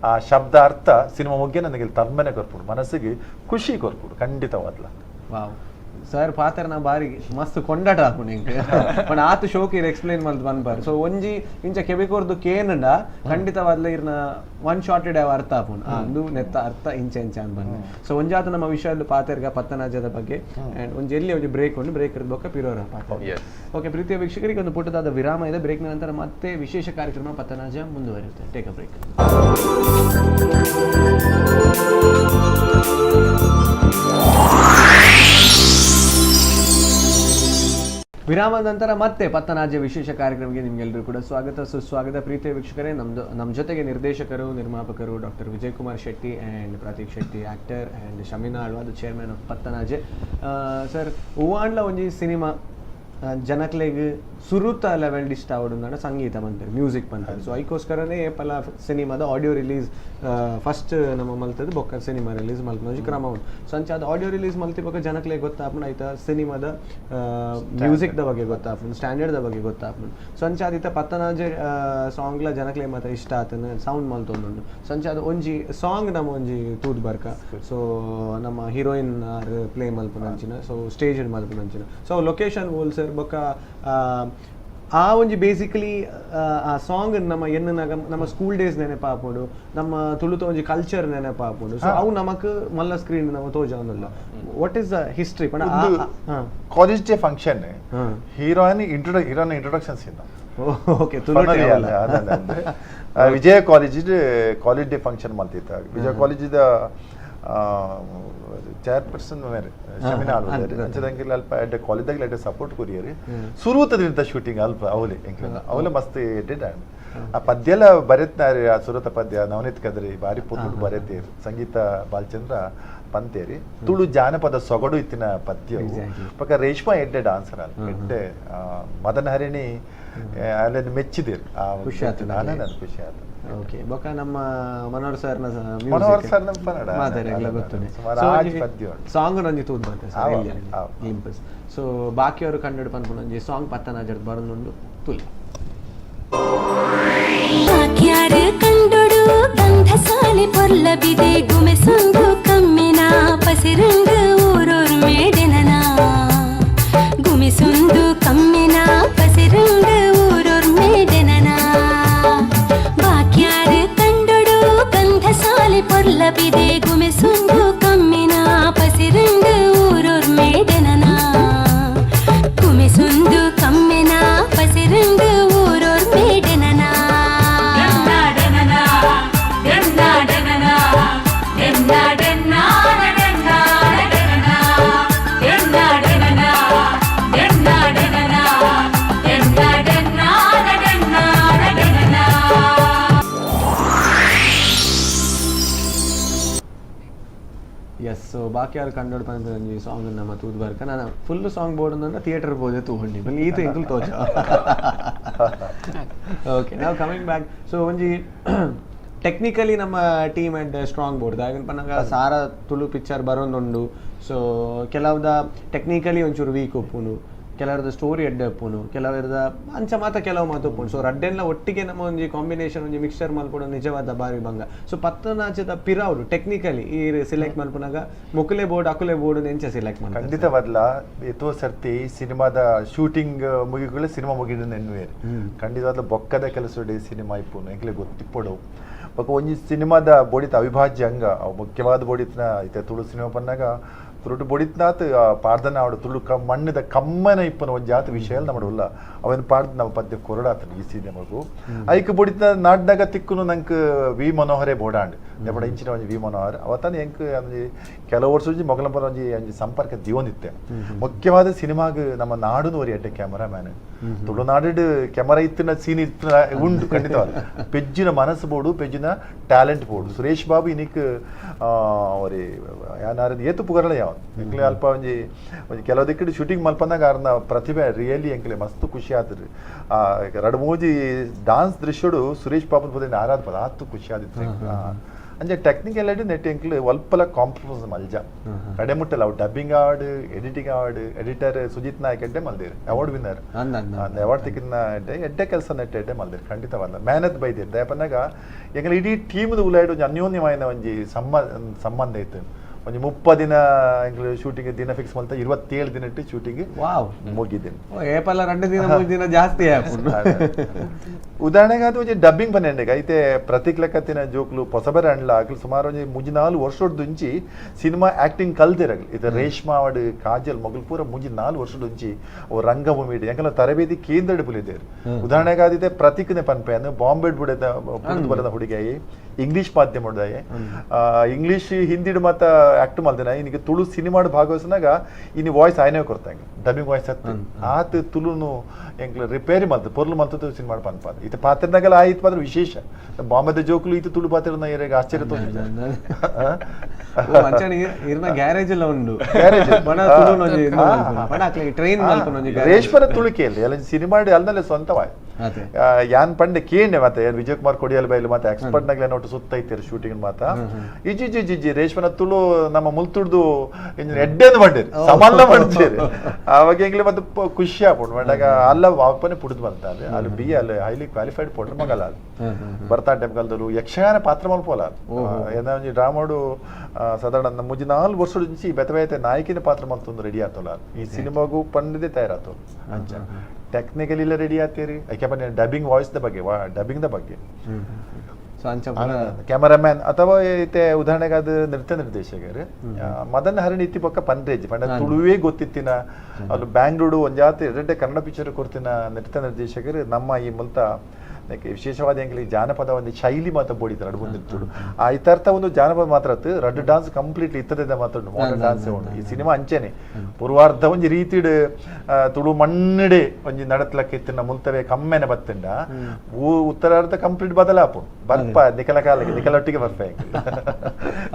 ಆ ಶಬ್ದ ಅರ್ಥ ಸಿನಿಮಾ ಮುಗ್ಗೆ ನನಗೆ ತರ್ಮನೆ ಕೊರ್ಪುಡು ಮನಸ್ಸಿಗೆ ಖುಷಿ ಕೊರ್ಪುಡು ಖಂಡಿತವಾದ್ಲ ವಾವ್ ಸರ್ ಪಾತ್ರನ ಬಾರಿ ಮಸ್ತ್ ಕೊಂಡಾಟ ಹಾಕೊಂಡು ಹಿಂಗೆ पण ಆತ ಶೋಕಿ ಎಕ್ಸ್ಪ್ಲೇನ್ ಮಾಡ್ದು ಬಂದ್ಬಾರ್ ಸೊ ಒಂಜಿ ಇಂಚ ಕೆಬೆಕೋರ್ದು ಕೇನಂಡ ಖಂಡಿತವಾದ್ಲ ಇರ್ನ ಒನ್ ಶಾರ್ಟೆಡ್ ಅರ್ಥ ಹಾಕೊಂಡು ಅಂದು ನೆತ್ತ ಅರ್ಥ ಇಂಚ ಅಂತ ಬಂದು ಸೊ ಒಂಜಾತ ನಮ್ಮ ವಿಷಯದ ಪಾತ್ರಗ ಪತ್ತನಾಜದ ಬಗ್ಗೆ ಅಂಡ್ ಒಂಜಿ ಎಲ್ಲಿ ಒಂಜಿ ಬ್ರೇಕ್ ಉಂಡು ಬ್ರೇಕ್ ಇರ್ಬೇಕು ಪಿರೋರ ಪಾತ್ರ ಓಕೆ ಪ್ರೀತಿಯ ವೀಕ್ಷಕರಿಗೆ ಒಂದು ಪುಟ್ಟದಾದ ವಿರಾಮ ಇದೆ ಬ್ರೇಕ್ನ ನಂತರ ಮತ್ತೆ ವಿಶೇಷ ಕಾರ್ಯಕ್ರಮ ಪತ್ತನಾಜ ಮುಂದುವರಿಯುತ್ತೆ ಟೇಕ್ ಅ ಬ್ರೇಕ್ ವಿರಾಮದ ನಂತರ ಮತ್ತೆ ಪತ್ತನಾಜೆ ವಿಶೇಷ ಕಾರ್ಯಕ್ರಮಕ್ಕೆ ನಿಮ್ಗೆಲ್ಲರೂ ಕೂಡ ಸ್ವಾಗತ ಸುಸ್ವಾಗತ ಪ್ರೀತಿಯ ವೀಕ್ಷಕರೇ ನಮ್ಮ ಜೊತೆಗೆ ನಿರ್ದೇಶಕರು ನಿರ್ಮಾಪಕರು doctor Vijay Kumar Shetty and Prateek Shetty actor and Shamina ಅಳ್ವಾದ್ ಚೇರ್ಮನ್ ಆಫ್ ಪತ್ತನಾಜೆ ಸರ್ ಹೂವಾಂಡ್ಲ ಒಂಜಿ ಸಿನಿಮಾ ಜನಕ್ಲೆಗ್ ಸುರುತ ಲೆವೆಲ್ ಇಷ್ಟ ಆವಡುಂಡ ಸಂಗೀತ ಬಂತಾರೆ ಮ್ಯೂಸಿಕ್ ಬಂತಾರೆ ಸೊ ಅದಕ್ಕೋಸ್ಕರನೇ ಪಲ ಸಿನಿಮಾದ ಆಡಿಯೋ ರಿಲೀಸ್ ಫಸ್ಟ್ ನಮ್ಮ ಮಲ್ತದ್ದು ಬೊಕ್ಕ ಸಿನಿಮಾ ರಿಲೀಸ್ ಮಲ್ಪನೋಜಿ ಕ್ರಮ ಉಂಟು ಸೊ ಅಂಚ ಅದು ಆಡಿಯೋ ರಿಲೀಸ್ ಮಲ್ತಿಬೇಕು ಜನಕ್ಲೆಗ್ ಗೊತ್ತಾಪುಂಡು ಆಯ್ತಾ ಸಿನಿಮಾದ ಮ್ಯೂಸಿಕ್ದ ಬಗ್ಗೆ ಗೊತ್ತಾಪುಂಡು ಸ್ಟ್ಯಾಂಡರ್ಡ್ದ ಬಗ್ಗೆ ಗೊತ್ತಾಪುಂಡು ಸೊ ಅಂಚ ಅದಿತ್ತ ಪತ್ತನಾಜೆ ಸಾಂಗ್ಲ ಜನಕ್ಲೆಗ್ ಮಾತ್ರ ಇಷ್ಟ ಆತನ ಸೌಂಡ್ ಮಲ್ತೊಂದುಂಡು ಸೊ ಅಂಚ ಅದು ಒಂಜಿ ಸಾಂಗ್ ನಮ್ಮ ಒಂಜಿ ತೂದ್ ಬರ್ಕ ಸೊ ನಮ್ಮ ಹೀರೋಯಿನ್ ಆರ್ ಪ್ಲೇ ಮಲ್ಪುನಂಚಿನ ಸೊ ಸ್ಟೇಜ್ ಮಲ್ಪುನಂಚಿನ ಸೊ ಲೊಕೇಶನ್ ಹೋಲ್ಸರ್ ಬೊಕ್ಕ ಆ ಒಂಜಿ ಬೇಸಿಕಲಿ ಆ ಸಾಂಗ್ ನಮ್ಮ ಎನ್ನನಾಗ ನಮ್ಮ ಸ್ಕೂಲ್ ಡೇಸ್ ನೆನಪಾಪುಂಡು ನಮ್ಮ ತುಳುತ ಒಂಜಿ ಕಲ್ಚರ್ ನೆನಪಾಪುಂಡು ಸೊ ಅವು ನಮಕ್ ಮಲ್ಲ ಸ್ಕ್ರೀನ್ ನಮ್ಮ ತೋಜಾನಲ್ಲ ವಾಟ್ ಇಸ್ ದ ಹಿಸ್ಟ್ರಿ ಪಂಡ college day function heroine introductions ಇಂದ ಓಕೆ ತುಳುಟೆ ವಿಜಯ ಕಾಲೇಜ್ ಡೇ ಫಂಕ್ಷನ್ ಮಲ್ತಿತ್ತ ವಿಜಯ ಕಾಲೇಜಿದ ಚೇರ್ಪರ್ಸನ್ ಮೇರೆ ಶಮೀನಾ ಅಳ್ವಾದ್ ಅಂಚದಂಗಿಲ್ಲ ಅಲ್ಪ ಎಡ್ಡೆ ಕಾಲೇಜ್ದಾಗ ಎಡ್ಡೆ ಸಪೋರ್ಟ್ ಕೊರಿಯರಿ ಸುರುತದಿಂದ ಶೂಟಿಂಗ್ ಅಲ್ಪ ಅವಲೆ ಎಂಕ್ಲ ಅವಲೆ ಮಸ್ತ್ ಎಡ್ಡೆಡ್ ಆ ಪದ್ಯಲ ಬರೆತ್ನಾರಿ ಆ ಸುರತ ಪದ್ಯ ನವನೀತ್ ಕದ್ರಿ ಬಾರಿ ಪುಟ್ಟು ಬರೆತೇರಿ ಸಂಗೀತ ಬಾಲಚಂದ್ರ ಪಂತೇರಿ ತುಳು ಜಾನಪದ ಸೊಗಡು ಇತ್ತಿನ ಪದ್ಯ ಪಕ್ಕ ರೇಷ್ಮಾ ಎಡ್ಡೆ ಡಾನ್ಸರ್ ಅಲ್ಲ ಎಡ್ಡೆ ಮದನ್ ಹರಿಣಿ ಅಲ್ಲಿ ಮೆಚ್ಚಿದೇರಿ ಆ ಖುಷಿ ಆಯ್ತು ಖುಷಿ ಆಯ್ತು ಓಕೆ ಬೊಕ್ಕ ನಮ್ಮ ಮನೋಹರ್ ಸರ್ನ ಸಾಂಗ್ ನಂಜಿ ತೂದ್ ಬರ್ತದೆ ಸೊ ಬಾಕಿಯವರು ಕಂಡು ಪನ್ಪುಂಡು ಒಂಜಿ ಸಾಂಗ್ ಪತ್ತನಾಜರ್ದು ಬರೋದುಂಡು ತುಲಿ ಬಾಕ್ಯಾರು ಕಂಡೊಡು ಗಂಧಸಾಲೆ ಪೊರ್ಲಬಿದೆ ಗುಮೆಸೊಂದು ಕಮ್ಮಿನ ಪಸಿರಂಗ ಊರೋರ್ ಮೇಡೆನನ ಗುಮಿಸೊಂದು ಕಮ್ಮಿನ ಪಸಿರಂಗ ಊರೋರ್ ಮೇಡೆನನ ಬಾಕ್ಯಾರು ಕಂಡೊಡು ಗಂಧಸಾಲೆ ಪೊರ್ಲಬಿದೆ ಗುಮೆಸೊಂದು ಕಮ್ಮಿನ ಪಸಿರಂಗ ಊರೋರ್ ಮೇಡೆನನ ಗುಮೆಸೊಂದು ಕಮ್ಮಿನ ಪಸಿರಂಗ ಊರೋರ್ ಮೇಡೆನನ ಎಸ್ ಸೊ ಬಾಕಿ ಯಾರು ಕಂಡು ಬಂದ ಸಾಂಗ್ ನಮ್ಮ ತೂದ್ ಬರ್ಕ ನಾನು ಫುಲ್ ಸಾಂಗ್ ಬೋರ್ಡ್ ಅಂದ್ರೆ ಥಿಯೇಟರ್ ಬೋದೆ ತಗೊಂಡು ಬಲ್ಲಿ ಈತ ಇಂಕಲ್ ತೋಚ ಓಕೆ ನಾವು ಕಮಿಂಗ್ ಬ್ಯಾಕ್ ಸೊ ಒಂಜಿ ಟೆಕ್ನಿಕಲಿ ನಮ್ಮ ಟೀಮ್ ಎಡ್ ಸ್ಟ್ರಾಂಗ್ ಬೋರ್ಡ್ ಆಗಿನ ಪನ್ನಗ ಸಾರ ತುಳು ಪಿಕ್ಚರ್ ಬರೋಂದುಂಡು. ಸೊ ಕೆಲವ್ದ ಟೆಕ್ನಿಕಲಿ ಒಂಚೂರು ವೀಕ್ ಒಪ್ಪುನು, ಕೆಲವರದ ಸ್ಟೋರಿ ಎಡ್ಡೆ ಒಪ್ಪುನು, ಕೆಲವರದ ಅಂಚ ಮಾತ ಕೆಲವು ಮಾತು ಒಪ್ಪುನು. ಸೊ ರಡ್ಡೆಲ್ಲ ಒಟ್ಟಿಗೆ ನಮ್ಮ ಒಂಜಿ ಕಾಂಬಿನೇಷನ್ ಒಂಜಿ ಮಿಕ್ಸ್ಚರ್ ಮಲ್ಪಡ ನಿಜವಾದ ಬಾರಿ ಭಂಗ. ಸೊ ಪತ್ತನಾಚದ ಪಿರವ್ರು ಟೆಕ್ನಿಕಲಿ ಈ ಸೆಲೆಕ್ಟ್ ಮಲ್ಪನಾಗ ಮೊಕಲೆ ಬೋರ್ಡ್ ಅಕುಲೆ ಬೋರ್ಡ್ ಎಂಚ ಸೆಲೆಕ್ಟ್ ಮಾಡಿ ಖಂಡಿತವಲ್ಲ. ಎತ್ತೋ ಸರ್ತಿ ಸಿನಿಮಾದ ಶೂಟಿಂಗ್ ಮುಗಿಗಳು ಸಿನಿಮಾ ಮುಗಿದ ನೆನ್ನುವೇರು ಖಂಡಿತವಾದ ಬೊಕ್ಕದ ಕೆಲಸ ಸಿನಿಮಾ ಇಪ್ಪುನು ಎಂಕ್ಲೆ ಗೊತ್ತಿಪ್ಪೊಡವು ಬೊಕ್ಕ ಒಂಜಿ ಸಿನಿಮಾದ ಬೋಡಿತ ಅವಿಭಾಜ್ಯ ಅಂಗ ಅವು ಮುಖ್ಯವಾದ ಬೋಡಿತ್ನ ಐತೆ ತುಳು ಸಿನಿಮಾ ಪನ್ನಾಗ ತುಳುಟು ಬೊಡಿತ್ನಾತ್ ಪಾಡ್ದನ ಆವಡು ತುಳು ಮಣ್ಣದ ಕಮ್ಮನ ಇಪ್ಪನ ಒಂಜಿ ಆತ ವಿಷಯ ನಮ್ಮಡುಲ್ಲ ಅವನ್ ಪಾಡ್ದು ನಾವು ಪದ್ಯ ಕೊರಡಾತನು ಈ ಸಿನಿಮಾಗು ಐಕ್ ಬೊಡಿತ್ನ ನಾಡ್ದಾಗ ತಿಕ್ಕುನು ನಂಗೆ ವಿ ಮನೋಹರೇ ಬೋಡಾಂಡ್ ನೆಪಡ ಇಂಚಿನ ಒಂಜಿ ವಿ ಮನೋಹರ್ ಅವತ್ತಾನ ಎಂಕ್ ಒಂಜಿ ಕೆಲವು ವರ್ಷ ಒಂಜಿ ಮೊಗಲಂಪರ ಒಂಜಿ ಸಂಪರ್ಕ ದಿವನಿತ್ತೆ. ಮುಖ್ಯವಾದ ಸಿನಿಮಾಗ ನಮ್ಮ ನಾಡುನು ಒರಿ ಎಡ್ಡೆ ಕ್ಯಾಮರಾಮ್ಯಾನ್ ತುಳುನಾಡು ಕ್ಯಾಮರಾ ಇತ್ತಿನ ಸೀನ್ ಇತ್ತಿನ ಉಂಡು ಖಂಡಿತವಾದ ಪೆಜ್ಜಿನ ಮನಸ್ಸು ಬೋಡು ಪೆಜ್ಜಿನ ಟ್ಯಾಲೆಂಟ್ ಬೋಡು. ಸುರೇಶ್ ಬಾಬು ಇನಿಕ್ ಅವರಿ ಯಾರು ಏತು ಪುಗರಳ ಯಾವ ಎಂಕ್ಲೆ ಅಲ್ಪ ಒಂಜಿ ಕೆಲವು ದಿಕ್ಕಡಿ ಶೂಟಿಂಗ್ ಮಲ್ಪನಾಗ ಅವ್ರನ್ನ ಪ್ರತಿಭೆ ರಿಯಲಿ ಎಂಕ್ಲೆ ಮಸ್ತ್ ಖುಷಿ ಆದ್ರಿ. ಎರಡು ಮೂಜಿ ಡಾನ್ಸ್ ದೃಶ್ಯಡು ಸುರೇಶ್ ಬಾಬು ಪದ ಆರಾಧ ಪದ ಆತು ಖುಷಿ ಆದಿತ್ತು. ಅಂದ್ರೆ ಟೆಕ್ನಿಕಲ್ ಆಡಿ ನೆಟ್ ಎಂಕ್ಲು ಒಲ್ಪಲ ಕಾಂಪ್ರಮೈಸ್ ಮಲ್ಜ ಕಡೆ ಮುಟ್ಟಲ್ಲ ಅವು dubbing award editing award editor Sujith Nayak ಎಡ್ಡೆ ಮಲ್ದಿರಿ ಅವಾರ್ಡ್ ವಿನ್ನರ್ ಅವಾರ್ಡ್ ತೆಗಿನ ಎಡ್ಡೆ ಕೆಲಸ ನೆಟ್ ಎಡ್ಡೆ ಮಲ್ದಿರಿ ಖಂಡಿತವಲ್ಲ ಮೆಹನತ್ ಬೈದಿರಿ ದಯಪನ್ನಾಗ ಎಂಗ್ಲ ಇಡೀ ಟೀಮ್ದು ಉಲಾಯ್ಡು ಒಂಜಿ ಅನ್ಯೋನ್ಯವಾಯಿನ ಒಂಜಿ ಸಂಬಂಧ ಇತ್ತು. ಒಂಜಿ 30 ದಿನ ಎಂಗ್ಲು ಶೂಟಿಂಗ್ ದಿನ ಫಿಕ್ಸ್ ಮಲ್ತ 27 ದಿನ ಇಟ್ಟು ಶೂಟಿಂಗ್ ಮುಗಿದ್ದೀನಿ. ಏಪಲ್ಲ 2 ದಿನ 3 ದಿನ ಜಾಸ್ತಿ ಉದಾಹರಣೆಗೆ ಅದು ಒಂಜಿ ಡಬ್ಬಿಂಗ್ ಪನ್ನೆಂಡೆಗ ಐತೆ ಪ್ರತೀಕ್ ಲೆಕ್ಕತ್ತಿನ ಜೋಕ್ಲು ಹೊಸಬರ ಅಂಡ್ಲ ಆಗ್ಲು ಸುಮಾರು ಒಂಜಿ 3-4 ವರ್ಷದುಂಚಿ ಸಿನಿಮಾ ಆಕ್ಟಿಂಗ್ ಕಲ್ತಿರಗ್ಲು ಇದು ರೇಷ್ಮಾ ಅವಡು ಕಾಜಲ್ ಮೊಗಲ್ ಪೂರ 3-4 ವರ್ಷದುಂಚಿ ಅವು ರಂಗಭೂಮಿ ಎಂಕಲ್ಲ ತರಬೇತಿ ಕೇಂದ್ರ ಪುಲಿದ್ದೇರು. ಉದಾಹರಣೆಗೆ ಆದಿದೆ ಪ್ರತೀಕ್ನೆ ಪನ್ಪೆಯನ್ನು ಬಾಂಬೆ ಬುಡದ ಬರದ ಹುಡುಗಾಯಿ ಇಂಗ್ಲಿಷ್ ಮಾಧ್ಯಮ ಹುಡುಗಾಯಿ ಇಂಗ್ಲಿಷ್ ಹಿಂದಿಡು ಮತ್ತ ಆಕ್ಟ್ ಮಲ್ದಿನ ಇನಿಗೆ ತುಳು ಸಿನಿಮಾಡು ಭಾಗವಹಿಸಿನಾಗ ಇನ್ನು ವಾಯ್ಸ್ ಆಯ್ನೇ ಕೊಡ್ತಾಂಗೆ ಡಬ್ಬಿಂಗ್ ವಾಯ್ಸ್ ಹತ್ತು ಆತ ತುಳುನು ಎಂಕ್ಲ ರಿಪೇರಿ ಮಲ್ತು ಪೊರ್ಲು ಮಲ್ತು ಸಿನಿಮಾ ಪನ್ಪಾದ ಇದು ಪಾತ್ರನಾಗೆಲ್ಲ ಆಯ್ತು ಮಾತ್ರ ವಿಶೇಷ ಬಾಂಬೆದ ಜೋಕ್ಲು ಇದು ತುಳು ಪಾತ್ರನ ಇರಾಗ ಆಶ್ಚರ್ಯ ತೋರಿಸಿದ ಗ್ಯಾರೇಜ್ ಎಲ್ಲ ಉಂಡು ರೇಷ್ಮರ ತುಳುಕೆಯಲ್ಲಿ ಎಲ್ಲ ಸಿನಿಮಾ ಅಲ್ಲದಲ್ಲೇ ಸ್ವಂತವಾಯ್ ಯಾನ್ ಪಂಡೆ ಕೇಂಡೆ ಮತ್ತೆ ವಿಜಯ್ ಕುಮಾರ್ ಕೊಡಿಯಲ್ ಬೈಲು ಮತ್ತೆ ಎಕ್ಸ್ಪರ್ಟ್ ನಾಗ್ಲೆ ನೋಟು ಸುತ್ತ ಐತಿರು ಶೂಟಿಂಗ್ ಮಾತ ಇಜಿ ರೇಷ್ಮನ ತುಳು ನಮ್ಮ ಮುಲ್ತುಡ್ದು ಎಡ್ಡೆಂದು ಬಂಡಿರಿ ಸಮಾನ ಮಾಡ್ತೀರಿ ಅವಾಗ ಎಂಗ್ಲಿ ಮತ್ತೆ ಖುಷಿ ಆಗ್ಬಿಟ್ಟು ಬಂದಾಗ ಅಲ್ಲ ವಾಪನೆ ಪುಡಿದು ಬಂತಾರೆ ಅಲ್ಲಿ ಬಿ ಅಲ್ಲಿ ಹೈಲಿ ಕ್ವಾಲಿಫೈಡ್ ಪೊಡ್ರ ಮಗಲ್ಲ ಅದು ಬರ್ತಾ ಟೆಂಪಲ್ದಲ್ಲೂ ಯಕ್ಷಗಾನ ಪಾತ್ರ ಮಲ್ಪೋಲ ಏನೋ ಒಂಜಿ ಡ್ರಾಮಾಡು ಸಾಧಾರಣ 4 ವರ್ಷದ నుంచి ಬೆತ್ತಬೇತೆ ನಾಯಕಿನ ಪಾತ್ರ ಮಲ್ತೊಂದು ರೆಡಿ ಆತೋಲ್ಲ ಈ ಸಿನಿಮಾಗೂ ಪಂಡದೆ ತಯಾರಾತು ಅಂಚ ಟೆಕ್ನಿಕಲ್ ಇಲ್ಲ ರೆಡಿ ಆತೀರಿ ಯಾಕೆ ಬನ್ನಿ ಡಬ್ಬಿಂಗ್ ವಾಯ್ಸ್ ದ ಬಗ್ಗೆ ಡಬ್ಬಿಂಗ್ ದ ಬಗ್ಗೆ ಕ್ಯಾಮರಾಮ್ಯಾನ್ ಅಥವಾ ಐತೆ ಉದಾಹರಣೆಗೆ ಅದು ನೃತ್ಯ ನಿರ್ದೇಶಕರು ಮದನ್ ಹರಣಿ ಇತ್ತಿ ಪಕ್ಕ ಪನ್ರೇಜ್ ಪಂಡ ತುಳುವೇ ಗೊತ್ತಿತ್ತಿನ ಅಲ್ಲಿ ಬ್ಯಾಂಗ್ಳೂರು ಒಂದ್ ಜಾತಿ ಎರಡೇ ಕನ್ನಡ ಪಿಕ್ಚರ್ ಕೊಡ್ತಿನ ನೃತ್ಯ ನಿರ್ದೇಶಕರು ನಮ್ಮ ಈ ಮೂಲತ ವಿಶೇಷವಾದ ಎಂಗ್ಲಿಗೆ ಜಾನಪದ ಒಂದು ಶೈಲಿ ಮಾತ್ರ ಬೋಡಿತಾರೆ ಅಡು ಬಂದಿತ್ತು ಆ ಇತರ್ಥ ಒಂದು ಜಾನಪದ ಮಾತ್ರ ರಡ್ ಡಾನ್ಸ್ ಕಂಪ್ಲೀಟ್ಲಿ ಇತ್ತದ ಮಾತ್ರ ಮಾಡರ್ನ್ ಡಾನ್ಸ್ ಉಂಟು ಈ ಸಿನಿಮಾ ಅಂಚೆನೆ ಪೂರ್ವಾರ್ಧ ಒಂಜಿ ರೀತಿಡ್ ತುಳು ಮಣ್ಣಡೆ ಒಂಜಿ ನಡತ್ಲಕ್ಕೆ ಇತ್ತಿನ ಮುಲ್ತವೇ ಕಮ್ಮೆನೆ ಬತ್ತಂಡ ಉತ್ತರಾರ್ಧ ಕಂಪ್ಲೀಟ್ ಬದಲಾಪು ಬರ್ಪ ನಿಖಲ ಕಾಲಕ್ಕೆ ನಿಖಲೊಟ್ಟಿಗೆ ಬರ್ಪ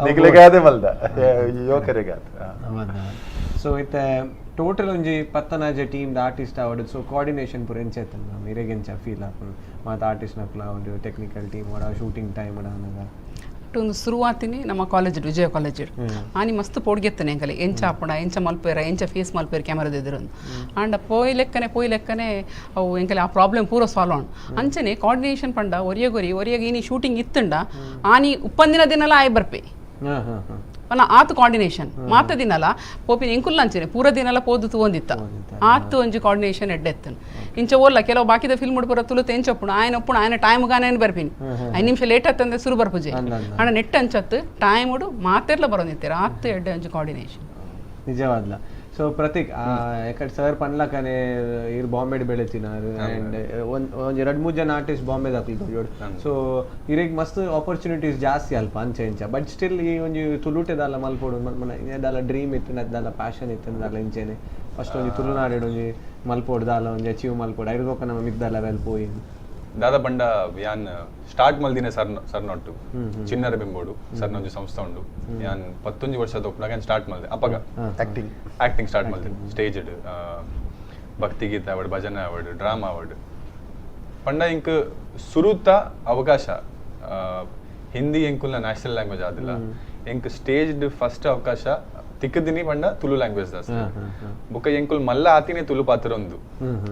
ನಿಖಲಿಗಾದೆ ಮಲ್ದ ಯುವಕರಿಗಾದ. ಸೊ ಇತ್ತೆ ಟೋಟಲ್ ಒಂಜಿ ಪತ್ತನಾಜೆ ಟೀಮ್ ಆರ್ಟಿಸ್ಟ್ ಆವಡ್ ಸೊ ಕೋಆರ್ಡಿನೇಷನ್ ಪೂರ ಎಂಚ ಇತ್ತಲ್ಲ ಮಿರೆಗೆಂಚ ಫೀಲ್ ಆಪುಂಡು ಮಾತ ಆರ್ಟಿಸ್ಟ್ ನಕ್ಲ ಒಂದು ಟೆಕ್ನಿಕಲ್ ಟೀಮ್ ವಡ ಶೂಟಿಂಗ್ ಟೈಮ್ ಅಡಾನಗ ಒಂದು ಶುರುವಾತಿನಿ ನಮ್ಮ ಕಾಲೇಜ್ ವಿಜಯ ಕಾಲೇಜ್ ಆನಿ ಮಸ್ತ್ ಪೋಡ್ಗೆತ್ತನೆ ಎಂಕಲೆ ಎಂಚ ಆಪುಂಡ ಎಂಚ ಮಲ್ಪೇರ ಎಂಚ ಫೇಸ್ ಮಲ್ಪೇರ ಕ್ಯಾಮರಾದ ಎದುರು ಆಂಡ ಪೋಯ್ ಲೆಕ್ಕನೆ ಅವು ಎಂಕಲೆ ಆ ಪ್ರಾಬ್ಲಮ್ ಪೂರ ಸಾಲ್ವ್ ಆಂಡ್ ಅಂಚನೆ ಕೋಆರ್ಡಿನೇಷನ್ ಪಂಡ ಒರಿಯಗೆ ಇನಿ ಶೂಟಿಂಗ್ ಇತ್ತಂಡ ಆನಿ ಉಪ್ಪಂದಿನ ದಿನಲ ಆಯ್ ಬರ್ಪೆ ಆತ್ ಕೋಆರ್ಡಿನೇಷನ್ ಮಾತ ದಿನಲ ಪೋಪಿನ ಎಂಕುಲ್ಲ ಅಂಚನೆ ಪೂರ ದಿನಲ ಪೋದು ತೂಂದಿತ್ತ ಆತ್ ಒಂಜಿ ಕೋಆರ್ಡಿನೇಷನ್ ಎಡ್ಡೆತ್ತನ್ ಇಂಚ ಓಲ್ಲ ಕೆಲವು ಬಾಕಿದ ಫಿಲ್ಮ್ ಪೂರ ತುಳುತ ಎಂಚಪ್ಪುಣ ಆಯನ ಒಪ್ಪುಣ ಆಯನ ಟೈಮ್ ಗಾನ ಬರ್ಪಿನಿ 5 ನಿಮಿಷ ಲೇಟ್ ಆತಂದ್ರೆ ಸುರು ಬರ್ಪುಜೆ ಆಂಡ ನೆಟ್ ಅಂಚತ್ ಟೈಮ್ ಉಡು ಮಾತೆರ್ಲ ಬರೋದಿತ್ತೀರ ಆತ್ ಎಡ್ಡೆ ಒಂಜಿ ಕೋಆರ್ಡಿನೇಷನ್ ನಿಜವಾದ್ಲ. ಸೊ ಪ್ರತೀಕ್ ಯಾಕಡೆ ಸರ್ ಪನ್ಲಕನೆ ಇರ್ ಬಾಂಬೆಡ್ ಬೆಳೆತಿನಾರು ಆ್ಯಂಡ್ ಒಂಜಿ 2-3 ಜನ ಆರ್ಟಿಸ್ಟ್ ಬಾಂಬೆದ ಹಾಕ್ಲಿದ್ದು ಸೊ ಇರಿಗೆ ಮಸ್ತ್ ಆಪರ್ಚುನಿಟೀಸ್ ಜಾಸ್ತಿ ಅಲ್ಪ ಅಂಚೆ ಇಂಚ ಬಟ್ ಸ್ಟಿಲ್ ಈ ಒಂಜಿ ತುಳುಟೆದಲ್ಲ ಮಲ್ಪೋಡು ಇದೆಲ್ಲ ಡ್ರೀಮ್ ಇತ್ತು ಅದೆಲ್ಲ ಪ್ಯಾಷನ್ ಇತ್ತು ಅದೆಲ್ಲ ಇಂಚೆನೆ ಫಸ್ಟ್ ಒಂಜಿ ತುಳುನಾಡು ಒಂಜಿ ಮಲ್ಪೋಡ್ದಲ್ಲ ಒಂಜಿ ಅಚೀವ್ ಮಲ್ಪೋಡು ಐರ್ಗೋಕ ನಮ್ಮ ಮಿದ್ದ ಲೆವೆಲ್ ಪೋಯಿ ದಾದ ಬಂಡ ಯಾನ್ ಸ್ಟಾರ್ಟ್ ಮಲ್ದಿನ ಸರ್ನೊಟ್ಟು ಚಿನ್ನರ ಬೆಂಬೋಡು ಸರ್ನ ಒಂಜಿ ಸಂಸ್ಥೆ ಉಂಡು ಯಾನ್ 11 ವರ್ಷದ ಒಪ್ಪನಾಗ ಸ್ಟಾರ್ಟ್ ಮಲ್ದೆ ಅಪ್ಪಗ ಆಕ್ಟಿಂಗ್ ಸ್ಟಾರ್ಟ್ ಮಲ್ದೆ ಸ್ಟೇಜ್ ಭಕ್ತಿ ಗೀತ ಅವಾರ್ಡ್ ಭಜನೆ ಅವಾರ್ಡ್ ಡ್ರಾಮಾ ಅವಾರ್ಡ್ ಪಂಡ ಇಂಕ್ ಸುರುತ ಅವಕಾಶ ಹಿಂದಿ ಎಂಕುಲ್ನ ನ್ಯಾಷನಲ್ ಲ್ಯಾಂಗ್ವೇಜ್ ಆದಿಲ್ಲ ಎಂಕ್ ಸ್ಟೇಜ್ಡ್ ಫಸ್ಟ್ ಅವಕಾಶ ತಿಕ್ಕದಿನಿ ಪಂಡ ತುಳು ಲ್ಯಾಂಗ್ವೇಜ್ ದಾಸ್ತಿ ಬೊಕ್ಕ ಎಂಕುಲ್ ಮಲ್ಲ ಆತಿನೇ ತುಳು ಪಾತ್ರ ಒಂದು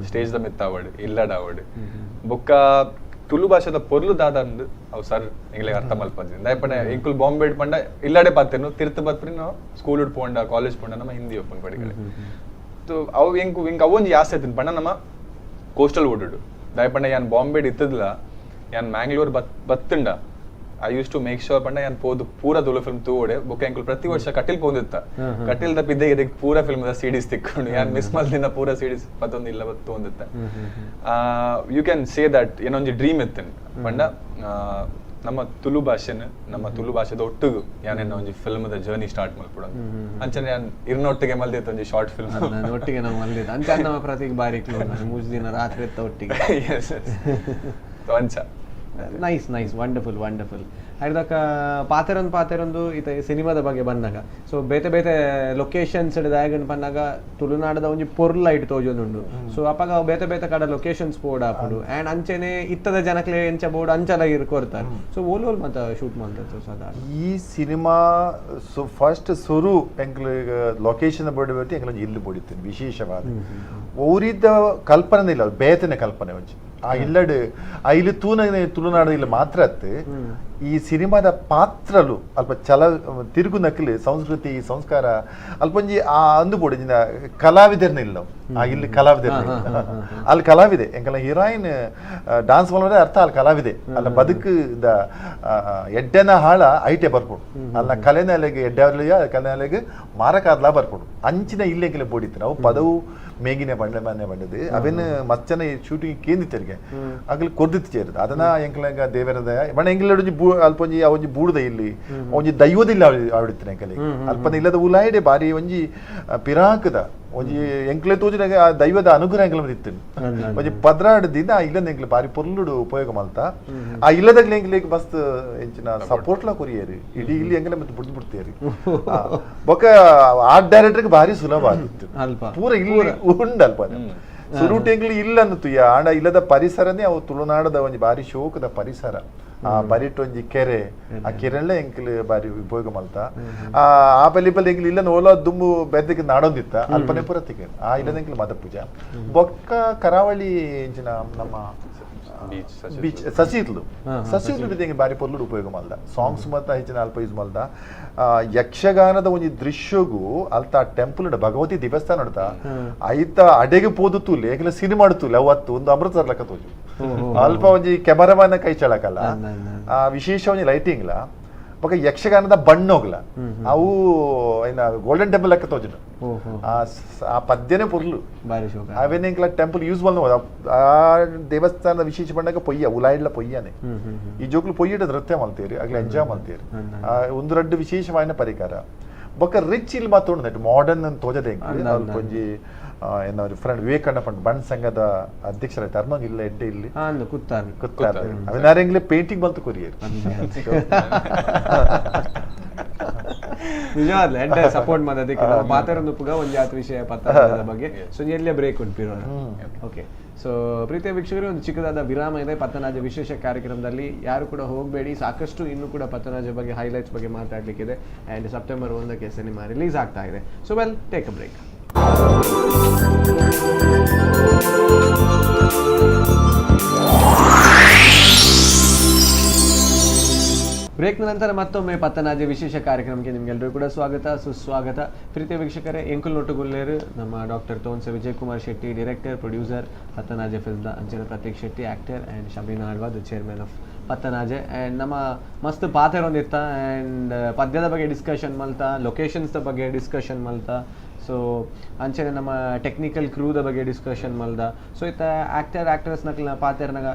ಸ್ಟೇಜ್ ದ ಮಿತ್ತಾವಡ್ ಇಲ್ಲಡಾವಡ್ ಬೊಕ್ಕ ತುಳು ಭಾಷೆದ ಪೊರ್ಲು ದಾದಂದು ಅವು ಸರ್ ಎಂಗ್ಲಿಗೆ ಅರ್ಥ ಮಲ್ಪದಿಂದ ದಯಪಂಡ ಎಂಕುಲ್ ಬಾಂಬೆ ಪಂಡ ಇಲ್ಲಡೆ ಪಾತೇನು ತಿರ್ತ ಬತ್ರಿ ನಾವು ಸ್ಕೂಲ್ ಪೋಂಡ ಕಾಲೇಜ್ ಪೋಂಡ ನಮ್ಮ ಹಿಂದಿ ಒಪ್ಪನ್ ಪಡಿಗಡೆ ಅವು ಎಂಕ್ ಅವೊಂದು ಯಾಸೆ ಆಯ್ತು ಪಂಡ ನಮ್ಮ ಕೋಸ್ಟಲ್ ಓಡುಡು ದಯಪಂಡ ಯಾನ್ ಬಾಂಬೆ ಇತ್ತದಿಲ್ಲ ಯಾನ್ ಮ್ಯಾಂಗ್ಳೂರ್ ಬತ್ತಂಡ I use to make sure ಪಂಡ ಯಾನ್ ಪೋದು ಪೂರ ತುಳು ಫಿಲ್ಮ್ ತೂಡೆ ಬೊಕ್ಕ ಎಂಕುಲ್ ಪ್ರತಿ ವರ್ಷ ಕಟಿಲ್ ಪೋಂದಿತ್ತ ಕಟಿಲ್ ತಪ್ಪಿದ್ದೆ ಇದಕ್ಕೆ ಪೂರ ಫಿಲ್ಮ್ ಸೀಡೀಸ್ ತಿಕ್ಕೊಂಡು ಯಾನ್ ಮಿಸ್ ಮಲ್ದಿಂದ ಪೂರ ಸೀಡೀಸ್ ಪತ್ತೊಂದು ಇಲ್ಲ ತೋಂದಿತ್ತ ಯು ಕ್ಯಾನ್ ಸೇ ದಟ್ ಏನೊಂದು ಡ್ರೀಮ್ ಇತ್ತೇನೆ ಪಂಡ ನಮ್ಮ ತುಳು ಭಾಷೆದ ಒಟ್ಟಿಗೂ ಯಾನೇನೋ ಒಂಜಿ ಫಿಲ್ಮ್ದ ಜರ್ನಿ ಸ್ಟಾರ್ಟ್ ಮಲ್ಪುಡ ಅಂಚನೆ ಯಾನ್ ಇರ್ನೊಟ್ಟಿಗೆ ಮಲ್ದಿತ್ತ ಒಂಜಿ ಶಾರ್ಟ್ ಫಿಲ್ಮ್ ಒಟ್ಟಿಗೆ ನಾವು ಮಲ್ದಿದ್ದ ಅಂಚ ನಮ್ಮ ಪ್ರತಿಗೆ ಬಾರಿ ಮೂಜ್ ದಿನ ರಾತ್ರಿ ಎತ್ತ ಒಟ್ಟಿಗೆ ಅಂಚ ನೈಸ್ ವಂಡರ್ಫುಲ್ ಹಾಡಿದಾಗ ಪಾತೆರೊಂದು ಈತ ಸಿನಿಮಾದ ಬಗ್ಗೆ ಬಂದಾಗ ಸೊ ಬೇತೆ ಲೊಕೇಶನ್ಸ್ ದಾಯಗನ್ ಬಂದಾಗ ತುಳುನಾಡದ ಒಂಜಿ ಪೊರ್ಲ ಇಟ್ಟು ತೋಜೊಂದುಂಡು ಸೊ ಅಪ್ಪಾಗ ಬೇತೆ ಕಡೆ ಲೊಕೇಶನ್ಸ್ ಬೋರ್ಡ್ ಹಾಪುಡು ಆ್ಯಂಡ್ ಅಂಚೆನೆ ಇತ್ತದ ಜನಕ್ಲೆ ಎಂಚ ಬೋರ್ಡ್ ಅಂಚಲಾಗಿ ಕೊಡ್ತಾರೆ ಸೊ ಓಲ್ ಮತ್ತೆ ಶೂಟ್ ಮಾಡ್ತಾರೆ ಸಾಧಾರಣ ಈ ಸಿನಿಮಾ ಫಸ್ಟ್ ಸುರು ಎಂಕ್ಲಿಗೆ ಲೊಕೇಶನ್ ಬೋರ್ಡ್ ಬರ್ತಿ ಎಂಕ್ಲ ಇಲ್ಲಿ ಬೋಡಿತೀನಿ ವಿಶೇಷವಾದ ಊರಿದ್ದ ಕಲ್ಪನೆ ಇಲ್ಲ ಬೇತನೆ ಕಲ್ಪನೆ ಒಂಚಿ ಆ ಇಲ್ಲಡ್ ಆ ಇಲ್ಲಿ ತುಳುನಾಡು ಇಲ್ಲ ಮಾತ್ರ ಈ ಸಿನಿಮಾದ ಪಾತ್ರಲು ಅಲ್ಪ ತಿರುಗು ನಕಲಿ ಸಂಸ್ಕೃತಿ ಸಂಸ್ಕಾರ ಅಲ್ಪಂಜಿ ಆ ಅಂದುಬೋಡಿನ ಕಲಾವಿದರ್ನ ಇಲ್ಲ ಆ ಇಲ್ಲಿ ಕಲಾವಿದರ್ನ ಅಲ್ಲಿ ಕಲಾವಿದೆ ಎಂಕಲ ಹೀರೋಯಿನ್ ಡಾನ್ಸ್ ಮಾಡೋದೇ ಅರ್ಥ ಅಲ್ಲಿ ಕಲಾವಿದೆ ಅಲ್ಲ ಬದುಕು ಎಡ್ಡೆನ ಹಾಳ ಐಟೆ ಬರ್ಕೊಡು ಅಲ್ಲ ಕಲೆನೆಲೆಗೆ ಎಡ್ಡೆಯ ಕಲೆನೆಲೆಗೆ ಮಾರಕಾದ್ಲ ಬರ್ಕೊಡು ಅಂಚಿನ ಇಲ್ಲೆಂಕಲೆ ಬೋಡಿತ್ತು ನಾವು ಪದವು ಮೇಗಿನ ಮನೆ ಬಂಡದು ಅವೇನು ಮಚ್ಚನ ಶೂಟಿಂಗ್ ಕೇಂದಿತ್ತರಿಗೆ ಆಗ್ಲಿ ಕೊರ್ದಿತ್ತು ಸೇರಿದ ಅದನ್ನ ಎಂಕಲಂಗ ದೇವರದ ಬಣ್ಣ ಎಂಗ್ಲೊಂಜಿ ಅಲ್ಪೊಂಜಿ ಅವೊಂಜಿ ಬೂಡ್ದ ಇಲ್ಲಿ ಒಂಜಿ ದೈವದಿಲ್ಲ ಆವಿಡಿತ್ತು ಎಂಕಲಿಗೆ ಅಲ್ಪನ ಇಲ್ಲದ ಉಲಾಯಿಡೆ ಬಾರಿ ಒಂಜಿ ಪಿರಾಕದ ಒಂಜಿ ಎಂಕ್ಲೆ ತೋಜಿನಾಗ ಆ ದೈವದ ಅನುಗ್ರಹ ಎಂಕ್ಲ ಇತ್ತು ಒಂಜಿ ಪದ್ರಾಡದಿಂದ ಆ ಇಲ್ಲದ ಎಂಕ್ಲೆ ಬಾರಿ ಪೊರ್ಲುಡು ಉಪಯೋಗ ಮಲ್ತ ಆ ಇಲ್ಲದಾಗ್ಲಿ ಎಂಕ್ಲಿಗೆ ಮಸ್ತ್ ಎಂಚಿನ ಸಪೋರ್ಟ್ಲ ಕೊರಿಯರಿ ಇಡೀ ಇಲ್ಲಿ ಎಂಕ್ಲೆ ಮತ್ತೆ ಬಿಡ್ತೀರಿ ಬೊಕ್ಕ ಆರ್ಟ್ ಡೈರೆಕ್ಟರ್ಗೆ ಬಾರಿ ಸುಲಭ ಆಗಿತ್ತು ಪೂರ ಇಲ್ಲಿ ಉಂಡಲ್ಪ ಸುರುಟೆಂಗ್ಲಿ ಇಲ್ಲ ಅನ್ನತ್ತು ಆಂಡ ಇಲ್ಲದ ಪರಿಸರನೇ ಅವು ತುಳುನಾಡದ ಒಂಜಿ ಬಾರಿ ಶೋಕದ ಪರಿಸರ ಆ ಬರಿಟ್ ಒಂಜಿ ಕೆರೆ ಆ ಕೆರೆಲ್ಲ ಎಂಕ್ಲು ಬಾರಿ ಉಪಯೋಗ ಮಲ್ತ ಆ ಪಲ್ಲಿ ಎಂಕ್ಲು ಇಲ್ಲ ಓಲೋ ದುಂಬು ಬೆದ್ದಕ್ಕೆ ನಾಡೊಂದಿತ್ತ ಅಲ್ಪನೆ ಪುರ ತಿಕ್ಕ ಆ ಇಲ್ಲದ ಎಂಕ್ಲು ಮದ ಪೂಜಾ ಬೊಕ್ಕ ಕರಾವಳಿ ಎಂಚಿನ ನಮ್ಮ ಬೀಚ್ ಸಸಿರ್ಲು ಬಿದ್ದಂಗೆ ಬಾರಿ ಪೊರ್ಲುಡು ಉಪಯೋಗ ಮಲ್ದ ಸಾಂಗ್ಸ್ ಮತ್ತ ಹೆಚ್ಚಿನ ಅಲ್ಪ ಯೂಸ್ ಮಲ್ದ ಯಕ್ಷಗಾನದ ಒಂಜಿ ದೃಶ್ಯಗೂ ಅಲ್ತ ಟೆಂಪಲ್ ಭಗವತಿ ದೇವಸ್ಥಾನ ನೋಡ್ತಾ ಐತ ಅಡೆಗೆ ಪೋದುತ್ತೂಲೆ ಏಕೆಲ್ಲ ಸಿನಿಮಾ ಆಡುತ್ತೂಲೆ ಅವತ್ತು ಒಂದು ಅಮೃತಸರ್ ಲೆಕ್ಕ ತೋಜು ಅಲ್ಪ ಒಂಜಿ ಕ್ಯಾಮರಾಮನ್ ಕೈ ಚಳಕಲ್ಲ ವಿಶೇಷ ಒಂಜಿ ಲೈಟಿಂಗ್ಲ ಬೊಕ ಯಕ್ಷಗಾನದ ಬಣ್ಣೋಗ್ಲ ಅವು ಏನ ಗೋಲ್ಡನ್ ಟೆಂಪಲ್ ಲೆಕ್ಕ ತೋಜು ಆ ಪದ್ಯನೇ ಪೊರ್ಲು ಅವೇನ ಇಂಕ್ಲ ಟೆಂಪಲ್ ಯೂಸ್ ಮಲ್ನ ಆ ದೇವಸ್ಥಾನದ ವಿಶೇಷ ಬಣ್ಣಕ್ಕೆ ಪೊಯ್ಯ ಉಲಾಯಿಡ್ಲ ಪೊಯ್ಯನೆ ಈ ಜೋಕ್ಲು ಪೊಯ್ಯಿಡ ನೃತ್ಯ ಮಲ್ತೇರಿ ಆಗ್ಲಿ ಎಂಜಾಯ್ ಮಲ್ತೇರಿ ಒಂದು ರಡ್ಡು ವಿಶೇಷವಾದ ಪರಿಕಾರ ಬೊಕ ರಿಚ್ ಇಲ್ಲಿ ಮಾತೋಡ್ ಮಾಡರ್ನ್ ಅಂತ ತೋಜದೆ ಒಂಜಿ ಏನೋ ಫ್ರೆಂಡ್ ವಿವೇಕಾನಂದ ಫಂಡ್ ಬಣ್ಣ ಸಂಘದ ಅಧ್ಯಕ್ಷರಾಯ್ತು ಅರ್ನೋಂಗ್ ಇಲ್ಲ ಎಡ್ಡೆ ಇಲ್ಲಿ ಕುತ್ತಾರ ಅವನಾರೆಂಗ್ಲೆ ಪೇಂಟಿಂಗ್ ಬಂತು ಕೊರಿಯರ್ ನಿಜವಾಗ್ಲೂ ಎಡ್ಡೆ ಸಪೋರ್ಟ್ ಮಾಡೋದಕ್ಕೆ ಮಾತಾಡೋದು ಪುಗ ಒಂದು ಜಾತಿ ವಿಷಯ ಪತ್ರದ ಬಗ್ಗೆ ಸೊ ಎಲ್ಲೇ ಬ್ರೇಕ್ ಉಂಟಿರೋಣ ಓಕೆ ಸೊ ಪ್ರೀತಿಯ ವೀಕ್ಷಕರು ಒಂದು ಚಿಕ್ಕದಾದ ವಿರಾಮ ಇದೆ ಪತ್ತನಾಜ ವಿಶೇಷ ಕಾರ್ಯಕ್ರಮದಲ್ಲಿ ಯಾರು ಕೂಡ ಹೋಗಬೇಡಿ ಸಾಕಷ್ಟು ಇನ್ನೂ ಕೂಡ ಪತ್ತನಾಜ ಬಗ್ಗೆ ಹೈಲೈಟ್ಸ್ ಬಗ್ಗೆ ಮಾತಾಡಲಿಕ್ಕಿದೆ ಆ್ಯಂಡ್ ಸೆಪ್ಟೆಂಬರ್ 1ಕ್ಕೆ ಸಿನಿಮಾ ರಿಲೀಸ್ ಆಗ್ತಾ ಇದೆ so well take a break ಬ್ರೇಕ್ನ ನಂತರ ಮತ್ತೊಮ್ಮೆ ಪತ್ತನಾಜೆ ವಿಶೇಷ ಕಾರ್ಯಕ್ರಮಕ್ಕೆ ನಿಮಗೆಲ್ಲರೂ ಕೂಡ ಸುಸ್ವಾಗತ ಪ್ರೀತಿಯ ವೀಕ್ಷಕರೇ ಎಂಕುಲ್ ನೊಟ್ಟುಗುಲ್ಲೇರು ನಮ್ಮ doctor Tonse Vijay Kumar Shetty director producer Pattanaje ಫಿಲ್ಮ್ದ ಅಂಚನೆ Prateek Shetty actor and Shabina Alva the chairman of Pattanaje and ನಮ್ಮ ಮಸ್ತ್ ಪಾತೆರೊಂದಿತ್ತ ಆ್ಯಂಡ್ ಪದ್ಯದ ಬಗ್ಗೆ ಡಿಸ್ಕಷನ್ ಮಲ್ತಾ ಲೊಕೇಶನ್ಸ್ದ ಬಗ್ಗೆ ಡಿಸ್ಕಷನ್ ಮಲ್ತಾ ಸೊ ಅಂಚನೆ ನಮ್ಮ ಟೆಕ್ನಿಕಲ್ ಕ್ರೂದ ಬಗ್ಗೆ ಡಿಸ್ಕಷನ್ ಮಲ್ದ ಸೊ ಇತ್ತ ಆ್ಯಕ್ಟರ್ಸ್ ನಕಲ್ನ ಪಾತೆರ್ನಾಗ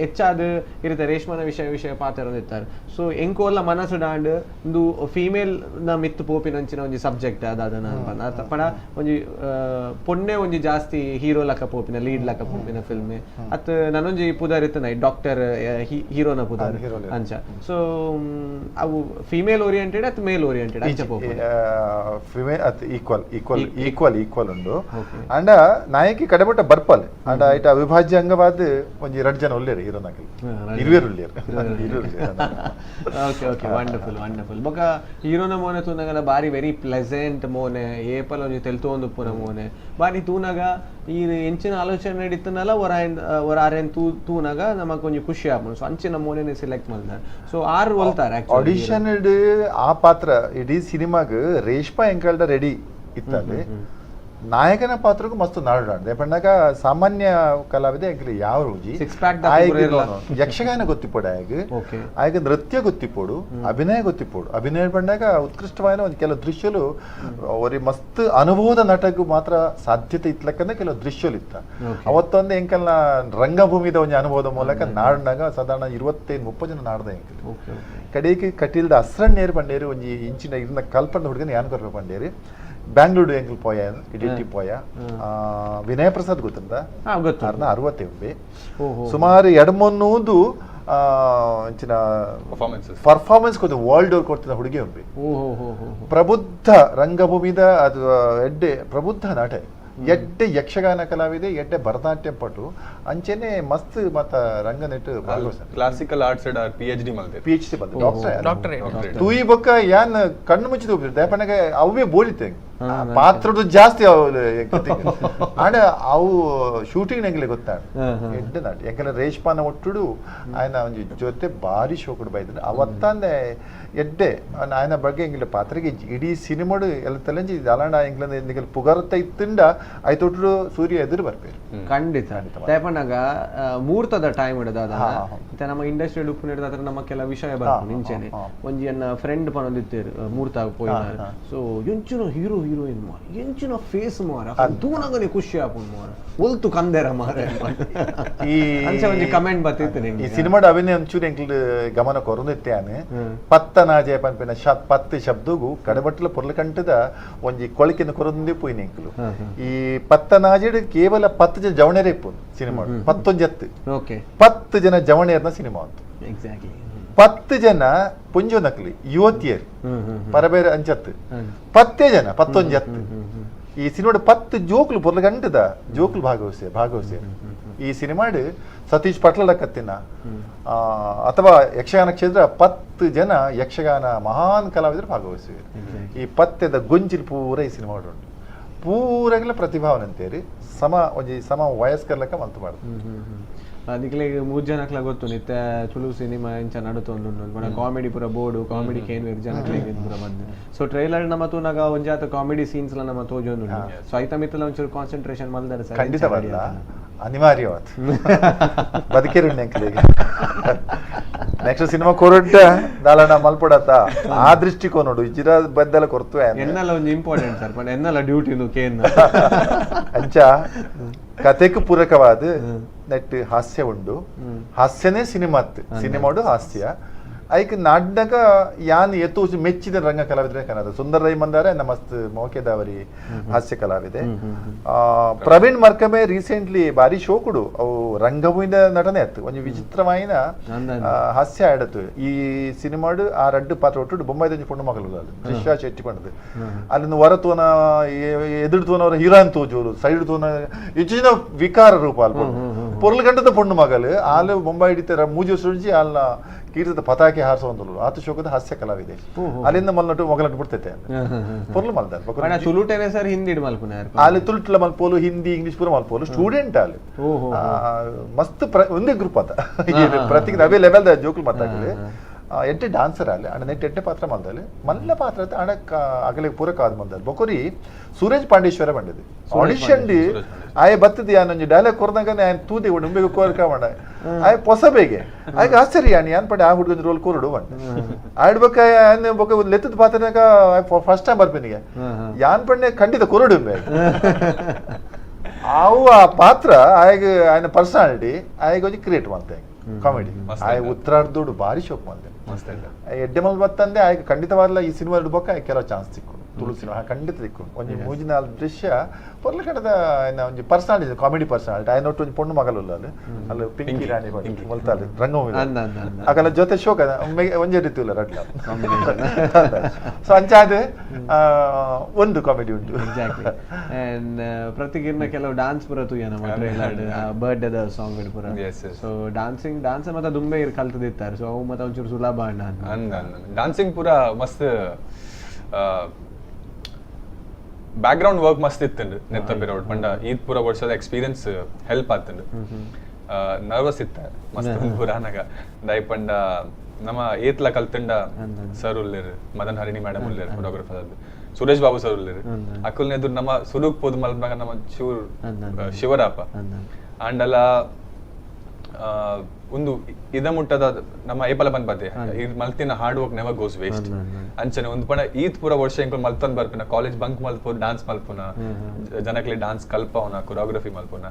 ಹೆಚ್ಚಾದ ಇರುತ್ತೆ ರೇಷ್ಮನ ವಿಷಯ ಪಾತೆರೊಂದಿತ್ತಾರೆ ಸೊ ಎಂಕೋಲ್ಲ ಮನಸ್ಸು ಡಾಂಡ್ ಒಂದು ಫೀಮೇಲ್ ನ ಮಿತ್ತು ಪೋಪಿನಂಚಿನ ಒಂಜಿ ಸಬ್ಜೆಕ್ಟ್ ಅದಾದನ ಪಣ ಒಂಜಿ ಪೊಣ್ಣೆ ಒಂಜಿ ಜಾಸ್ತಿ ಹೀರೋ ಲಕ ಪೋಪಿನ ಲೀಡ್ ಲಕ ಪೋಪಿನ ಫಿಲ್ಮ್ ಅತ್ ನನೊಂಜಿ ಪುದಾರ್ ಇತ್ತು ಡಾಕ್ಟರ್ ಹೀರೋನ ಪುದಾರ್ ಅಂಚ ಸೊ ಅವು ಫೀಮೇಲ್ ಓರಿಯೆಂಟೆಡ್ ಅತ್ ಮೇಲ್ ಓರಿಯೆಂಟೆಡ್ ಅಂಚ ಪೋಪು ಫಿಮೇಲ್ ಅತ್ ಈಕ್ವಲ್ ಉಂಡು ಅಂಡ ನಾಯಕಿ ಕಡೆಮಟ್ಟ ಬರ್ಪಲ್ ಅಂಡ ಐಟ ಅವಿಭಾಜ್ಯ ಅಂಗವಾದ ಒಂಜಿ 2 ಜನ ಒಳ್ಳೆಯರು ಹೀರೋನಾಗಲಿ ಇರುವೇರು ಒಳ್ಳೆಯರು ಓಕೆ ಓಕೆ ವಂಡರ್ಫುಲ್ ವಂಡರ್ಫುಲ್ ಬೊಕ ಹೀರೋನ ಮೋನೆ ತೂನಗಲ ಬಾರಿ ವೆರಿ ಪ್ಲೆಸೆಂಟ್ ಮೋನೆ ಏಪಲ ಒಂಜಿ ತೆಲ್ತೊಂದು ಪುನ ಮೋನೆ ಬಾರಿ ತೂನಗ ಈ ಎಂಚಿನ ಆಲೋಚನೆ ನಡೀತನಲ್ಲ ಒರ ಆರೇನ್ ತೂನಗ ನಮಕ್ ಒಂಜಿ ಖುಷಿ ಆಪುಂಡು ಸೊ ಅಂಚಿನ ಮೋನೆನೆ ಸೆಲೆಕ್ಟ್ ಮಾಡಿದ ಸೊ ಆರು ಒಲ್ತಾರೆ ಆಡಿಷನ್ ಆ ಪಾತ್ರ ಇಡೀ ಸಿನಿಮಾಗ ರೇಷ್ಮಾ ಎಂಕಲ್ಡ ರೆಡಿ ಇತ್ತಲ್ಲಿ ನಾಯಕನ ಪಾತ್ರಕ್ಕೂ ಮಸ್ತ್ ನಾಡು ಪಂಡಾಗ ಸಾಮಾನ್ಯ ಕಲಾವಿದ ಎಂಕಲ್ ಯಾವ ರೋಜಿ ಯಕ್ಷಗಾನ ಗೊತ್ತಿಪೋಡು ಆಯ್ಗ ನೃತ್ಯ ಗೊತ್ತಿಪೋಡು ಅಭಿನಯ ಗೊತ್ತಿಪೋಡು ಅಭಿನಯ ಪಂಡಾಗ ಉತ್ಕೃಷ್ಟವಾದ ಒಂದು ಕೆಲವು ದೃಶ್ಯಲು ಅವ್ರಿಗೆ ಮಸ್ತ್ ಅನುಭವದ ನಟಗೂ ಮಾತ್ರ ಸಾಧ್ಯತೆ ಇತ್ಲಕ್ಕಂದ್ರೆ ಕೆಲವು ದೃಶ್ಯಲು ಇತ್ತ ಅವತ್ತೊಂದು ಎಂಕಲ್ನ ರಂಗಭೂಮಿದ ಒಂದು ಅನುಭವದ ಮೂಲಕ ನಾಡಿನಾಗ ಸಾಧಾರಣ 25-30 ಜನ ನಾಡ್ದ ಎಂಕಲ್ ಕಡೆಗೆ ಕಟೀಲ್ದ ಅಸ್ರಣ್ಣೇರು ಪಂಡೇರು ಒಂಜಿ ಇಂಚಿನ ಇದನ್ನ ಕಲ್ಪನೆ ಹುಡುಗನ ಯಾನ್ ಕೊರ್ಪ ಪಂಡೇರು ಬ್ಯಾಂಗ್ಳೂರು ಎಂಕಲ್ ಪೋಯ ಇಡಿಟಿ ಪೋಯ ವಿನಯ ಪ್ರಸಾದ್ ಗೊತ್ತಂತ 60 ಸುಮಾರು 2-3 ಇಂಚಿನ ಪರ್ಫಾರ್ಮೆನ್ಸ್ ಕೊಡ್ತ ವರ್ಲ್ಡ್ ಅವ್ರು ಕೊಡ್ತಿದ್ದ ಹುಡುಗಿ ಒಬ್ಬಿ ಪ್ರಬುದ್ಧ ರಂಗಭೂಮಿದ ಅದು ಎಡ್ಡೆ ಪ್ರಬುದ್ಧ ನಟ ಎಡ್ಡೆ ಯಕ್ಷಗಾನ ಕಲಾವಿದೆ ಎಡ್ಡೆ ಭರತನಾಟ್ಯ ಪಟು ಅಂಚೆನೆ ಮಸ್ತ್ ಮತ್ತ ರಂಗನೆಟ್ ಕ್ಲಾಸಿಕಲ್ ಆರ್ಟ್ಸ್ PhD ಬಂದ ಡಾಕ್ಟರ್ ತೂಯಿ ಬೊಕ್ಕ ಯಾನ್ ಕಣ್ಣು ಮುಚ್ಚಿದ ಹೋಗ್ತಿದ್ದೆ ದಯಪಣ್ಣಗೆ ಅವೇ ಬೋಳಿತೆ ಪಾತ್ರದ ಜಾಸ್ತಿ ಆಡ ಅವು ಶೂಟಿಂಗ್ ನಂಗೆ ಗೊತ್ತಾಡ ಎಡ್ಡೆ ನಾಟ ಯಾಕಂದ್ರೆ ರೇಷ್ಮಾನ ಒಟ್ಟುಡು ಆಯ್ನ ಒಂಜಿ ಜೊತೆ ಭಾರಿ ಶೋಕುಡು ಬೈದ್ರೆ ಅವತ್ತಂದೆ ಎಡ್ಡೆ ಆಯ್ನ ಬಗ್ಗೆ ಎಂಗಿಲ್ಲ ಪಾತ್ರಗೆ ಇಡೀ ಸಿನಿಮಾಡು ಎಲ್ಲ ತಲೆಂಜಿ ಅಲಾಂಡ ಎಂಗ್ಲ ಪುಗಾರತ್ತ ಇತ್ತಿಂಡ ಆಯ್ತೊಟ್ಟು ಸೂರ್ಯ ಎದುರು ಬರ್ಬೇರು ಖಂಡಿತ ದಯಪಣ್ಣಗ ಮುಹೂರ್ತದ ಟೈಮ್ ಇಡದ ನಮ್ಮ ಇಂಡಸ್ಟ್ರಿಯಲ್ ಉಪ್ಪು ಹಿಡಿದ ನಮ್ಮ ಕೆಲ ವಿಷಯ ಬರ್ತಾರೆ ನಿಂಚೆನೆ ಒಂಜಿ ಎನ್ನ ಫ್ರೆಂಡ್ ಪನೊಂದಿತ್ತೇರು ಮುಹೂರ್ತ ಪೋಯಿನ ಸೊ ಎಂಚಿನ ಹೀರೋ ಹೀರೋಯಿನ್ ಮಾರ ಎಂಚಿನ ಫೇಸ್ ಮಾರ ತೂನಗನೆ ಖುಷಿ ಆಪುಂಡು ಮಾರ ಒಲ್ತು ಕಂದೆರ ಮಾರ ಈ ಅಂಚೆ ಒಂಜಿ ಕಮೆಂಟ್ ಬರ್ತಿತ್ತು ಈ ಸಿನಿಮಾದ ಅಭಿನಯ ಒಂಚೂರು ಎಂಕ್ಲು ಗಮನ ಕೊರೊಂದಿತ್ತಾನೆ ಪತ್ತನಾಜೆ ಪನ್ಪಿನ 10 ಶಬ್ದಗೂ ಕಡಬಟ್ಟಲ ಪೊರ್ಲಕಂಟದ ಒಂಜಿ ಕೊಳಕಿನ ಕೊರೊಂದಿ ಪೋಯಿನ ಎಂಕ್ಲು ಈ ಪತ್ತನಾಜೆಡ್ ಕೇವಲ 10 ಜನ ಜವಣೆರೇ ಇಪ್ಪುಂಡು ಸಿನಿಮಾ 10 ಜನ ಜವಣೆರ್ನ ಸಿನಿಮಾ ಅಂತ ಎಕ್ಸಾಕ್ಟ್ಲಿ 10 ಜನ ಪುಂಜು ನಕಲಿ ಯುವತಿಯರು ಪರಬೇರೆ ಅಂಚತ್ತು 10 ಜನ 11 ಈ ಸಿನಿಮಾಡ್ 10 ಜೋಕ್ಲು ಪೊರ್ಲಗಂಟದ ಜೋಕ್ಲು ಭಾಗವಹಿಸಿ ಈ ಸಿನಿಮಾಡ್ ಸತೀಶ್ ಪಟ್ಲಡ ಕತ್ತಿನ ಅಥವಾ ಯಕ್ಷಗಾನ ಕ್ಷೇತ್ರ 10 ಜನ ಯಕ್ಷಗಾನ ಮಹಾನ್ ಕಲಾವಿದರು ಭಾಗವಹಿಸಿವೆ ಈ 10ದ ಗೊಂಚಿಲ್ ಪೂರ ಈ ಸಿನಿಮಾ ಉಂಟು ಪೂರಗಲ ಪ್ರತಿಭಾವನೆ ಅಂತೇರಿ ಸಮ ವಯಸ್ಕರ್ಲಕ ಮಂತು ಮಾಡುದು ಅದಕ್ಕೆ 3 ಜನಕ್ಲ ಗೊತ್ತು ನಿತ್ಯ ತುಳು ಸಿನಿಮಾ ಇಂಚ ನಡುತ್ತೊಂದು ಕಾಮಿಡಿ ಪೂರ ಬೋರ್ಡು ಕಾಮಿಡಿ ಕೇನು ಜನಕ್ಲೆ ಪೂರ ಬಂದು ಸೊ ಟ್ರೈಲರ್ ನಮ್ಮ ತೂನಾಗ ಒಂಜಾತ ಕಾಮಿಡಿ ಸೀನ್ಸ್ ನಮ್ಮ ತೋಜೊಂದು ಸೊ ಐತ ಮಿತ್ತಲ ಒಂಚೂರು ಕಾನ್ಸಂಟ್ರೇಷನ್ ಮಲ್ದಾರೆ ಸರ್ ಖಂಡಿತವಲ್ಲ ಅನಿವಾರ್ಯವಾದ ಬದುಕಿರುಣ್ಣ ಅಂಕಲಿಗೆ ನೆಕ್ಸ್ಟ್ ಸಿನಿಮಾ ಕೊರಡ್ಡ ದಾಲನ ಮಲ್ಪಡತ್ತ ಆ ದೃಷ್ಟಿಕೋನ ಇಜಿರ ಬದ್ದಲ ಕೊರ್ತು ಎನ್ನಲ್ಲ ಒಂದು ಇಂಪಾರ್ಟೆಂಟ್ ಸರ್ ಬಟ್ ಎನ್ನಲ್ಲ ಡ್ಯೂಟಿ ಕೇನ್ ಅಂಚ ಕತೆಗೆ ಪೂರಕವಾದ ನೆಟ್ ಹಾಸ್ಯ ಉಂಡು ಹಾಸ್ಯನೇ ಸಿನಿಮಾಡು ಹಾಸ್ಯ ಐಕ್ ನಾಡ್ನಾಗ ಯಾನ್ ಎತ್ತು ಮೆಚ್ಚಿದ ರಂಗ ಕಲಾವಿದ್ರೆ ಕನ್ನಡ ಸುಂದರ ರೈ ಮಂದಾರೆ ನಮಸ್ತ್ ಮೋಕೆದಾವರಿ ಹಾಸ್ಯ ಕಲಾವಿದೆ ಪ್ರವೀಣ್ ಮರ್ಕಮೆ ರೀಸೆಂಟ್ಲಿ ಬಾರಿ ಶೋಕುಡು ಅವು ರಂಗಭೂಮಿದ ನಟನೆ ಆಯ್ತು ಒಂದು ವಿಚಿತ್ರವಾಯಿನ ಹಾಸ್ಯ ಆಡತ್ತು ಈ ಸಿನಿಮಾಡು ಆ ರಡ್ಡು ಪಾತ್ರ ಒಟ್ಟು ಬೊಂಬಾಯಿದ ಪುಣ್ಣ ಮಗಳು ದೃಶ್ಯ ಶೆಟ್ಟಿ ಪಂಡದು ಅಲ್ಲಿಂದ ಹೊರತೋನ ಎದುರುತೋನವರ ಹೀರಾನ್ ತೋಜೋರು ಸೈಡ್ ತೋನ ಹೆಚ್ಚಿನ ವಿಕಾರ ರೂಪ ಅಲ್ಪ ಪೊರ್ಲಗಂಡದ ಪುಣ್ಣ ಮಗಳು ಆಲು ಬೊಂಬಾಯಿ ಹಿಡಿತಾರ ಮೂಜಿ ಸುಳ್ಜಿ ಅಲ್ಲ ಕೀರ್ತದ ಪತಾಕೆ ಹಾರಿಸುವಂತಲು ಆತ ಶೋಕದ ಹಾಸ್ಯ ಕಲಾವಿದೆ ಅಲ್ಲಿಂದ ಮಲ್ನಟ್ಟು ಮೊಗಲಟ್ಟು ಬಿಡ್ತೈತೆ ಪೊರ್ಲು ಮಲ್ದಾರ ತುಳುಟೇನೆ ಸರ್ ಹಿಂದಿ ಮಲ್ಪುನಾರ್ ಅಲ್ಲಿ ತುಳುಟ್ಲ ಮಲ್ಪೋಲು ಹಿಂದಿ ಇಂಗ್ಲಿಷ್ ಪೂರ ಮಲ್ಪೋಲು ಸ್ಟೂಡೆಂಟ್ ಅಲ್ಲಿ ಮಸ್ತ್ ಒಂದೇ ಗ್ರೂಪ್ ಆತ ಪ್ರತಿ ಅವೇ ಲೆವೆಲ್ ಜೋಕ್ಲು ಮಾತಾಡಲಿ ಎಡ್ಡೆ ಡಾನ್ಸರ್ ಅಲ್ಲಿ ಅಣ್ಣ ನೆಟ್ ಎಡ್ಡೆ ಪಾತ್ರ ಮಲ್ದಲ್ಲಿ ಮಲ್ಲ ಪಾತ್ರ ಅಣ್ಣ ಅಗಲಿಗೆ ಪೂರಕ ಆದ ಮಲ್ದಲ್ಲಿ ಬೊಕೊರಿ ಸೂರಜ್ ಪಾಂಡೇಶ್ವರ ಬಂದಿದೆ ಆಡಿಷನ್ ಆಯ ಬತ್ತದ ಯಾನೊಂಜಿ ಡೈಲಾಗ್ ಕೊರ್ದಾಗ ಆಯ್ನ ತೂದಿ ಉಂಬೆಗೆ ಕೋರ್ಕ ಮಾಡ ಆಯ ಪೊಸಬೇಗೆ ಆಯ್ಗ ಆಶ್ಚರ್ಯ ಯಾನ್ ಪಡೆ ಆ ಹುಡುಗನ ರೋಲ್ ಕೋರುಡು ಬಂಡ ಆಡ್ಬೇಕ ಬೊಕ ಲೆತ್ತದ ಪಾತ್ರನಾಗ ಫಸ್ಟ್ ಟೈಮ್ ಬರ್ಪೇನಿಗೆ ಯಾನ್ ಪಂಡೆ ಖಂಡಿತ ಕೊರುಡು ಅವು ಆ ಪಾತ್ರ ಆಯ್ಗ ಆಯ್ನ ಪರ್ಸನಾಲಿಟಿ ಆಯ್ಗ ಒಂಜಿ ಕ್ರಿಯೇಟ್ ಮಾಡ್ತೆ ಕಾಮಿಡಿ ಆಯ್ ಉತ್ತರಾರ್ಧೋಡು ಭಾರಿ ಶೋಕ್ ಮಾಡ್ದೆ ಎಡ್ಡೆ ಮಲ್ ಬತ್ತಂದೆ ಆಯ್ಗ ಖಂಡಿತವಾಗ್ಲ ಈ ಸಿನಿಮಾ ಬೊಕ್ಕ ಕೆಲವು ಚಾನ್ಸ್ ಸಿಕ್ಕು ತುಳು ಸಿನಿಮಾ ಖಂಡಿತ ತಿಕ್ಕು ಒಂಜಿ ಮೂಜಿ ನಾಲ್ ದೃಶ್ಯ ಪೊರ್ಲ ಕಡೆದ ಒಂಜಿ ಪರ್ಸನಾಲಿಟಿ ಕಾಮಿಡಿ ಪರ್ಸನಾಲಿಟಿ ಆಯ್ನ ಒಟ್ಟು ಒಂಜಿ ಪೊಣ್ಣು ಮಗಲು ಅಲ್ಲಿ ಪಿಂಕಿ ರಾಣಿ ಮೊಲ್ತಾలి ರಂಗಭೂಮಿ ಅಕಲ ಜೊತೆ ಶೋಕ ಒಂಜೆ ರೀತಿ ಇಲ್ಲ ರಡ್ಲ ಸೊ ಅಂಚಾದ ಒಂದು ಕಾಮಿಡಿ ಉಂಟು ಎಕ್ಸಾಕ್ಟ್ಲಿ ಅಂಡ್ ಪ್ರತಿಗಿರ್ನ ಕೆಲವು ಡಾನ್ಸ್ ಪೂರ ತೂಯ ನಮ್ಮ ಟ್ರೈಲರ್ ಬರ್ಡೇದ ಸಾಂಗ್ ಪೂರ ಸೊ ಡಾನ್ಸ್ ಮತ್ತೆ ದುಂಬೆ ಕಲ್ತದಿತ್ತಾರೆ ಸೊ ಅವು ಮತ್ತೆ ಒಂಚೂರು ಸುಲಭ ಅಣ್ಣ ಡಾನ್ಸಿಂಗ್ ಪೂರ ಮಸ್ತ್ ಬ್ಯಾಕ್ಗ್ರೌಂಡ್ ವರ್ಕ್ ಮಸ್ತ್ ಇತ್ತಂಡು ನೆತ್ತ ಪಿರೋಡ್ ಪಂಡ ಈದ್ ಪೂರ ವರ್ಷದ ಎಕ್ಸ್ಪೀರಿಯನ್ಸ್ ಹೆಲ್ಪ್ ಆತಂಡು ನರ್ವಸ್ ಇತ್ತ ಮಸ್ತ್ ಪುರಾನಾಗ ದೈ ಪಂಡ ನಮ್ಮ ಏತ್ಲ ಕಲ್ತಂಡ ಸರ್ ಉಲ್ಲೇರು ಮದನ್ ಹರಿಣಿ ಮೇಡಮ್ ಉಲ್ಲೇರು ಫೋಟೋಗ್ರಫರ್ ಅದು ಸುರೇಶ್ ಬಾಬು ಸರ್ ಉಲ್ಲೇರು ಅಕ್ಕಲ್ನ ಎದುರು ನಮ್ಮ ಸುಲುಕ್ ಪೋದು ಮಲ್ಪಾಗ ನಮ್ಮ ಶಿವರಾಪ ಅಂಡಲ ಒಂದು ಇದ ಮುಟ್ಟದ ನಮ್ಮ ಏಪಲ ಬಂದ್ ಬತ್ತೆ ಮಲ್ತಿನ hard work never goes waste ಅಂಚನೆ ಒಂದು ಪಣ ಈದ್ ಪೂರ ವರ್ಷ ಇಂಕ್ಲು ಮಲ್ತನ್ ಬರ್ಪಿನ ಕಾಲೇಜ್ ಬಂಕ್ ಮಲ್ಪೋದು ಡಾನ್ಸ್ ಮಲ್ಪುನ ಜನಕ್ಲಿ ಡಾನ್ಸ್ ಕಲ್ಪವನ ಕೊರಿಯೋಗ್ರಫಿ ಮಲ್ಪುನ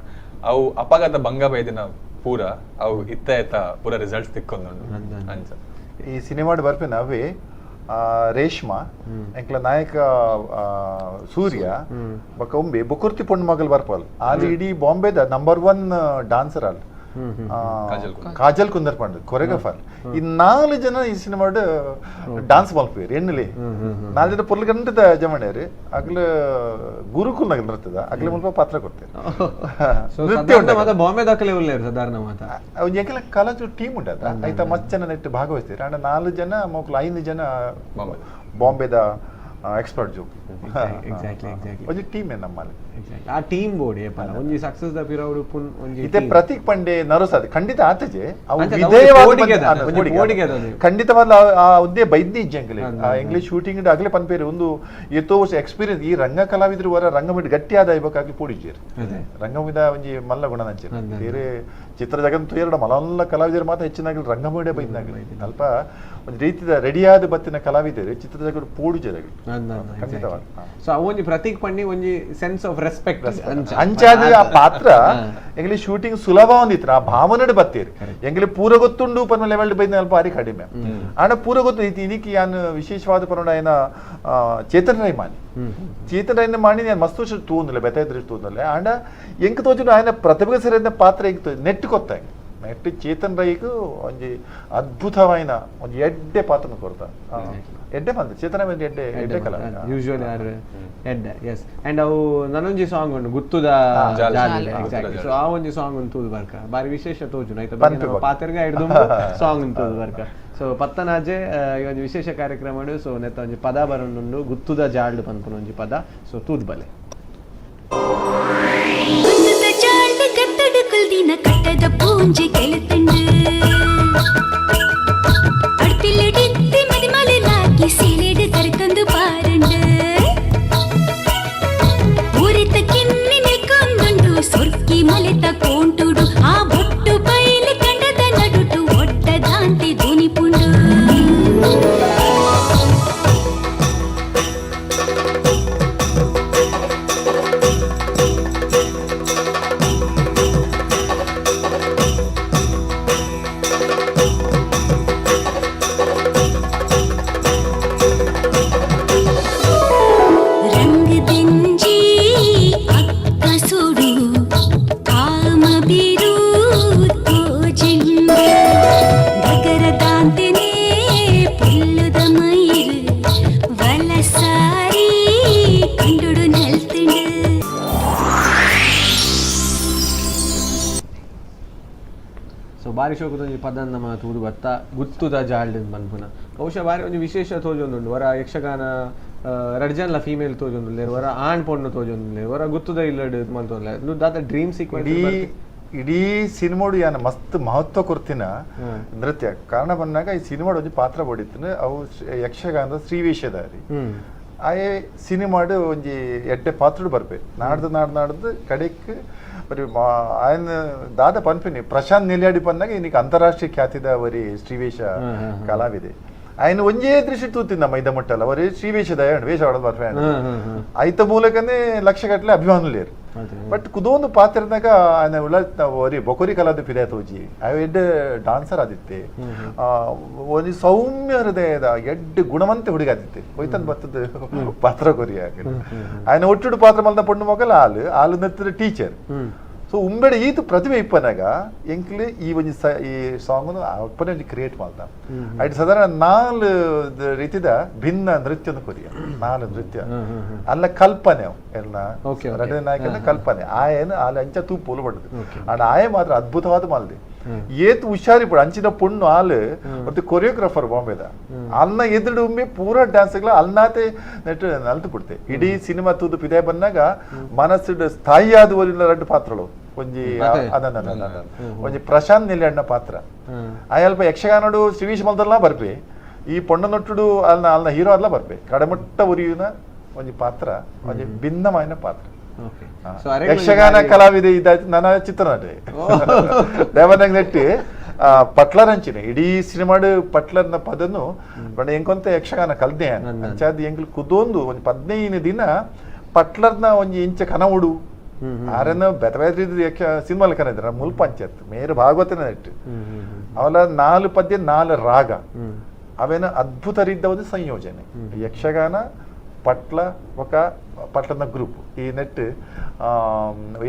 ಅವು ಅಪಘಾತ ಭಂಗ ಬೈದಿನ ಪೂರ ಅವು ಇತ್ತ ಪೂರ ರಿಸಲ್ಟ್ಸ್ ತಿಕ್ಕೊಂದು ಅಂಚ ಈ ಸಿನಿಮಾಡ್ ಬರ್ಪಿನ ಅವೇ ರೇಷ್ಮಾ ಎಂಕ್ಲ ನಾಯಕ ಸೂರ್ಯ ಬೊಕ ಒಮ್ಮೆ ಬೊಕುರ್ತಿ ಪೊಣ್ಣು ಮಗಲ್ ಬರ್ಪಲ್ ಅಲ್ಲಿ ಇಡೀ ಬಾಂಬೆದ ನಂಬರ್ 1 ಡಾನ್ಸರ್ ಅಲ್ಲಿ ಕಾಜಲ್ ಕುಂದರ್ ಪಾಂಡೆ ಕೊರಿಯೋಗ್ರಾಫರ್ ಈ 4 ಜನ ಈ ಸಿನಿಮಾಡ್ ಡಾನ್ಸ್ ಮಲ್ಪೇರು ಎಣ್ಣಲಿ 4 ಜನ ಪೊರ್ಲು ಗಂಟದ ಜಮಣ್ಯರು ಅಗ್ಲ ಗುರುಕುಲ್ ನಗಲ್ ನೃತ್ಯದ ಅಗ್ಲ ಮುಲ್ಪ ಪಾತ್ರ ಕೊಡ್ತಾರೆ ಬಾಂಬೆ ದಾಖಲೆ ಉಳ್ಳೇರು ಸಾಧಾರಣ ಮಾತ ಎಂಕೆಲ್ಲ ಕಲಾಜು ಟೀಮ್ ಉಂಟದ ಐತ ಮಸ್ತ್ ಜನ ನೆಟ್ಟು ಭಾಗವಹಿಸ್ತಾರೆ ಅಂಡ 4 ಜನ ಮಕ್ಕಳು 5 ಜನ ಬಾಂಬೆದ ಎಕ್ಸ್ಪರ್ಟ್ ಜೋಕ್ ಎಕ್ಸಾಕ್ಟ್ಲಿ ಒಂಜಿ ಟೀಮ್ ನಮ್ಮಲ್ಲಿ ಆ ಟೀಮ್ ಬೋರ್ಡ್ ಏಪಲ ಒಂಜಿ ಸಕ್ಸಸ್ ದ ಪಿರೌಡ್ ಪುನ್ ಒಂಜಿ ಇತೆ ಪ್ರತೀಕ್ ಪಂಡೆ ನರಸಾದ ಖಂಡಿತ ಆತಜೆ ಅವು ಅಂಚೆ ವಿಧೇಯವಾದ ಖಂಡಿತವಾದ ಆ ಉದ್ದೇ ಬೈದ್ನಿ ಇಜ್ಜಂಕಲೆ ಆ ಇಂಗ್ಲಿಷ್ ಶೂಟಿಂಗ್ ಆಗ್ಲೇ ಪನ್ಪೇರು ಒಂದು ಎತ್ತೋ ವರ್ಷ ಎಕ್ಸ್ಪೀರಿಯನ್ಸ್ ಈ ರಂಗ ಕಲಾವಿದರು ವರ ರಂಗಮಿಡ್ ಗಟ್ಟಿಯಾದ ಇಬೇಕಾಗ್ಲಿ ಪೂಡಿಜೇರು ರಂಗಮಿದ ಒಂಜಿ ಮಲ್ಲ ಗುಣ ನಂಚೆ ಬೇರೆ ಚಿತ್ರ ಜಗತ್ತು ಎರಡು ಮಲ್ಲ ಕಲಾವಿದರು ಮಾತ್ರ ಹೆಚ್ಚಿನಾಗಿ ರಂಗಮಿಡೆ ಬೈದ್ನಾಗಲಿ ಅಲ್ಪ ಒಂದು ರೀತಿಯ ರೆಡಿಯಾದ ಬತ್ತಿನ ಕಲಾವಿದರು ಚಿತ್ರ ಜಗತ್ತು ಪೂಡಿಜೇರು ಖಂಡಿತವಾದ ಸೊ ಅವೊಂಜಿ ಪ್ರತೀಕ್ ಪಂಡಿ ಒಂಜಿ ಸೆನ್ಸ್ ಆಫ್ ರೆಸ್ಪೆಕ್ಟ್ ಅಂಚಾದ ಆ ಪಾತ್ರ ಎಂಗ್ಲಿ ಶೂಟಿಂಗ್ ಸುಲಭ ಒಂದಿತ್ತು ಆ ಭಾವನೆಡ್ ಬತ್ತೀರಿ ಎಂಗ್ಲಿ ಪೂರ ಗೊತ್ತುಂಡು ಪನ್ನ ಲೆವೆಲ್ ಬೈದ ಅಲ್ಪ ಭಾರಿ ಕಡಿಮೆ ಆಂಡ ಪೂರ ಗೊತ್ತು ಇದಕ್ಕೆ ಯಾನು ವಿಶೇಷವಾದ ಪರಣ ಏನ ಚೇತನ್ ರೈ ಮಾನಿ ನಾನು ಮಸ್ತ್ ವರ್ಷ ತೂಂದಿಲ್ಲ ಬೆತ್ತ ಇದ್ರೆ ತೂಂದಿಲ್ಲ ಆಂಡ ಎಂಕ್ ತೋಚು ఆయన ಪ್ರತಿಭೆ ಸರಿಯಾದ ಪಾತ್ರ ಎಂಕ್ ನೆಟ್ ಕೊತ್ತಾಗ ನೆಟ್ ಚೇತನ್ ರೈಗೂ ಒಂಜಿ ಅದ್ಭುತವಾಯಿನ ಒಂದು ಎಡ್ಡೆ ಪಾತ್ರನ ಕೊಡ್ತಾ ಎಡ್ಡೆ ಬಂದ ಚೇತನ ಎಡ್ಡೆ ಕಲಾ ಯೂಶುವಲಿ ಆರ್ ಎಡ್ಡೆ ಎಸ್ ಅಂಡ್ ಅವು ನನೊಂಜಿ ಸಾಂಗ್ ಉಂಡು ಗುತ್ತುದ ಜಾಲಿ ಎಕ್ಸಾಕ್ಟ್ಲಿ ಸೊ ಆ ಒಂಜಿ ಸಾಂಗ್ ಉಂಟು ತೂದು ಬರ್ಕ ಬಾರಿ ವಿಶೇಷ ತೋಜುನ ಐತ ಪಾತೆರ್ಗ ಹಿಡ್ದು ಸಾಂಗ್ ಉಂಟು ತೂದು ಬರ್ಕ ಸೊ ಪತ್ತನಾಜೆ ಈ ಒಂದು ವಿಶೇಷ ಕಾರ್ಯಕ್ರಮ ಸೊ ನೆತ್ತ ಒಂಜಿ ಪದ ಬರೋಣುಂಡು ಗುತ್ತುದ ಜಾಲ್ಡ್ ಪನ್ಪುನ ಒಂಜಿ ಪದ ಸೊ ತೂದು ಬಲೆ ಗುತ್ತುದ ಜಾಲ್ಡ್ ಗತ್ತಡುಕುಲ್ ದಿನ ಕಟ್ಟದ ಪೂಂಜೆ ಕೆಳತಂಡು ಅಡ್ತಿಲ್ಲಡಿತ್ತಿ ಮದಿಮಲೆಲಾಕಿ ಸೀಲೆಡು ಕರ್ಕಂದು ಪಾರಂಡು ಊರಿತ ಕಿನ್ನಿ ನಿಲ್ಕೊಂದುಂಡು ಸೊರ್ಕಿ ಮಲೆತ ಕೋಂಟುಡು ಆ ಬೊಟ್ಟು ಬೈಲಿ ಕಂಡದ ನಡುಟು ಒಟ್ಟದಾಂತಿ ಧೂನಿಪುಂಡು ಬಾರಿ ಶೋಕದೊಂಜಿ ಪದ ನಮ್ಮ ತೂದು ಬತ್ತ ಗುತ್ತುದ ಜಾಲ್ಡ್ ಪನ್ಪುನ ಬಹುಶಃ ಬಾರಿ ಒಂಜಿ ವಿಶೇಷ ತೋಜೊಂದುಂಡು ವರ ಯಕ್ಷಗಾನ ರಡ್ಜನ್ಲ ಫೀಮೇಲ್ ತೋಜೊಂದುಲ್ಲೇರು ವರ ಆಣ್ ಪೊಣ್ಣು ತೋಜೊಂದುಲ್ಲೇರು ವರ ಗುತ್ತುದ ಇಲ್ಲಡ್ ಮಂತೊಂದುಲ್ಲೇರು ದಾದ ಡ್ರೀಮ್ ಸೀಕ್ವೆನ್ಸ್ ಇಡೀ ಸಿನಿಮಾಡು ಯಾನ ಮಸ್ತ್ ಮಹತ್ವ ಕೊರ್ತಿನ ನೃತ್ಯ ಕಾರಣ ಬಂದಾಗ ಈ ಸಿನಿಮಾಡು ಒಂಜಿ ಪಾತ್ರ ಬಡಿತಿನ ಅವು ಯಕ್ಷಗಾನದ ಶ್ರೀವೇಷಧಾರಿ ಆಯೆ ಸಿನಿಮಾಡು ಒಂಜಿ ಎಡ್ಡೆ ಪಾತ್ರಡು ಬರ್ಪೆ ನಾಡ್ದು ಕಡೆಕ್ ಬರೀ ఆయన ದಾದ ಪನ್ಪಿನಿ ಪ್ರಶಾಂತ್ ನಿಲ್ಯಾಡಿ ಪನ್ನಾಗ ಇನ್ನಿಗೆ ಅಂತಾರಾಷ್ಟ್ರೀಯ ಖ್ಯಾತಿದ ಅವರಿ ಶ್ರೀವೇಷ ಕಲಾವಿದೆ ఆయన ಒಂಜೇ ದೃಷ್ಟಿ ತೂತಿಂದ ಮೈದ ಮುಟ್ಟಲ್ಲ ಅವರಿ ಶ್ರೀವೇಷದ ವೇಷ ಹೊಡೆದು ಬರ್ಪೆ ಐತ ಮೂಲಕನೇ ಲಕ್ಷಗಟ್ಟಲೆ ಅಭಿಮಾನುಲೇರು ಬಟ್ ಕುದೊಂದು ಪಾತ್ರನಾಗ ಆಯ್ನ ಉಳ್ಳಾಟ ಒರಿ ಬೊಕೊರಿ ಕಲಾದ ಪಿದೆ ತೋಜಿ ಅವ ಎಡ್ಡೆ ಡಾನ್ಸರ್ ಆದಿತ್ತೆ ಒಂದು ಸೌಮ್ಯ ಹೃದಯದ ಎಡ್ಡೆ ಗುಣವಂತ ಹುಡುಗ ಆದಿತ್ತೆ ಹೋಯ್ತಂದ್ ಬರ್ತದ ಪಾತ್ರ ಕೊರಿ ಆಯ್ನ ಒಟ್ಟು ಪಾತ್ರ ಮಲ್ದ ಪಣ್ಣು ಮಗಲ ಆಲು ನೆತ್ತದ ಟೀಚರ್ ಸೊ ಉಂಬೆಡೆ ಈತು ಪ್ರತಿಭೆ ಇಪ್ಪನಾಗ ಎಂಕ್ಲಿ ಈ ಒಂದು ಈ ಸಾಂಗ್ ಅಪ್ಪನೇ ಕ್ರಿಯೇಟ್ ಮಾಡ್ದ ಆಯ್ತು ಸಾಧಾರಣ 4 ರೀತಿದ ಭಿನ್ನ ನೃತ್ಯನ ಕೊರಿಯ 4 ನೃತ್ಯ ಅಲ್ಲ ಕಲ್ಪನೆ ಎಲ್ಲ ರೆಡ್ಡಿ ನಾಯಕನ ಕಲ್ಪನೆ ಆಯನ ಆಲ ಅಂಚ ತೂ ಪೋಲು ಪಡ್ದು ಆಡ ಆಯ ಮಾತ್ರ ಅದ್ಭುತವಾದ ಮಾಲ್ದೆ ಏತ್ ಹುಷಾರಿ ಪಡ ಅಂಚಿನ ಪೊಣ್ಣು ಆಲು ಮತ್ತೆ ಕೊರಿಯೋಗ್ರಾಫರ್ ಬಾಂಬೆದ ಅಲ್ನ ಎದುರು ಉಮ್ಮೆ ಪೂರ ಡ್ಯಾನ್ಸ್ಗಳ ಅಲ್ನಾತೆ ನೆಟ್ ನಲ್ತು ಬಿಡ್ತೆ ಇಡೀ ಸಿನಿಮಾ ತೂದು ಪಿದೆ ಬಂದಾಗ ಮನಸ್ಸು ಸ್ಥಾಯಿ ಆದವರಿಲ್ಲ 2 ಪಾತ್ರಗಳು ಒಂಜಿ ಒಂಜಿ ಪ್ರಶಾಂತ್ ನಿಲ್ಯಣ್ಣ ಪಾತ್ರ ಅಲ್ಪ ಯಕ್ಷಗಾನೋಡು ಶ್ರೀವೀಶ್ ಮಲ್ದಲ್ಲ ಬರ್ಪೆ ಈ ಪೊಣ್ಣನೊಟ್ಟುಡು ಅಲ್ನ ಹೀರೋ ಅಲ್ಲ ಬರ್ಪೆ ಕಡಮಟ್ಟ ಉರಿಯುನ ಒಂಜಿ ಪಾತ್ರ ಒಂಜಿ ಭಿನ್ನమైన ಪಾತ್ರ ಯಕ್ಷಗಾನ ಕಲಾವಿದೆ ಇದಾಯ್ತು ನನ್ನ ಚಿತ್ರನಟ ದೇವನಾಗ ನೆಟ್ಟಿ ಪಟ್ಲರ್ ಅಂಚಿನ ಇಡೀ ಸಿನಿಮಾಡು ಪಟ್ಲರ್ನ ಪದನು ಬಣ್ಣ ಎಂಕೊಂತ ಯಕ್ಷಗಾನ ಕಲ್ದೆ ಅಂಚಾದ ಎಂಗ್ಲು ಕುದೊಂದು ಒಂದು 15 ದಿನ ಪಟ್ಲರ್ನ ಒಂಜಿ ಇಂಚ ಕನವುಡು ಆರನ್ನು ಬೇತ ಬೇರೆ ಸಿನಿಮಾಲ್ ಕನಿದ್ರ ಮುಲ್ ಪಂಚಾಯತ್ ಮೇರು ಭಾಗವತನ ನೆಟ್ಟು ಅವಲ 4 ಪದ್ಯ 4 ರಾಗ ಅವೇನ ಅದ್ಭುತ ರೀತಿಯ ಒಂದು ಸಂಯೋಜನೆ ಯಕ್ಷಗಾನ ಪಟ್ಲ ఒక ಪಟ್ಲನ ಗ್ರೂಪ್ ಈ ನೆಟ್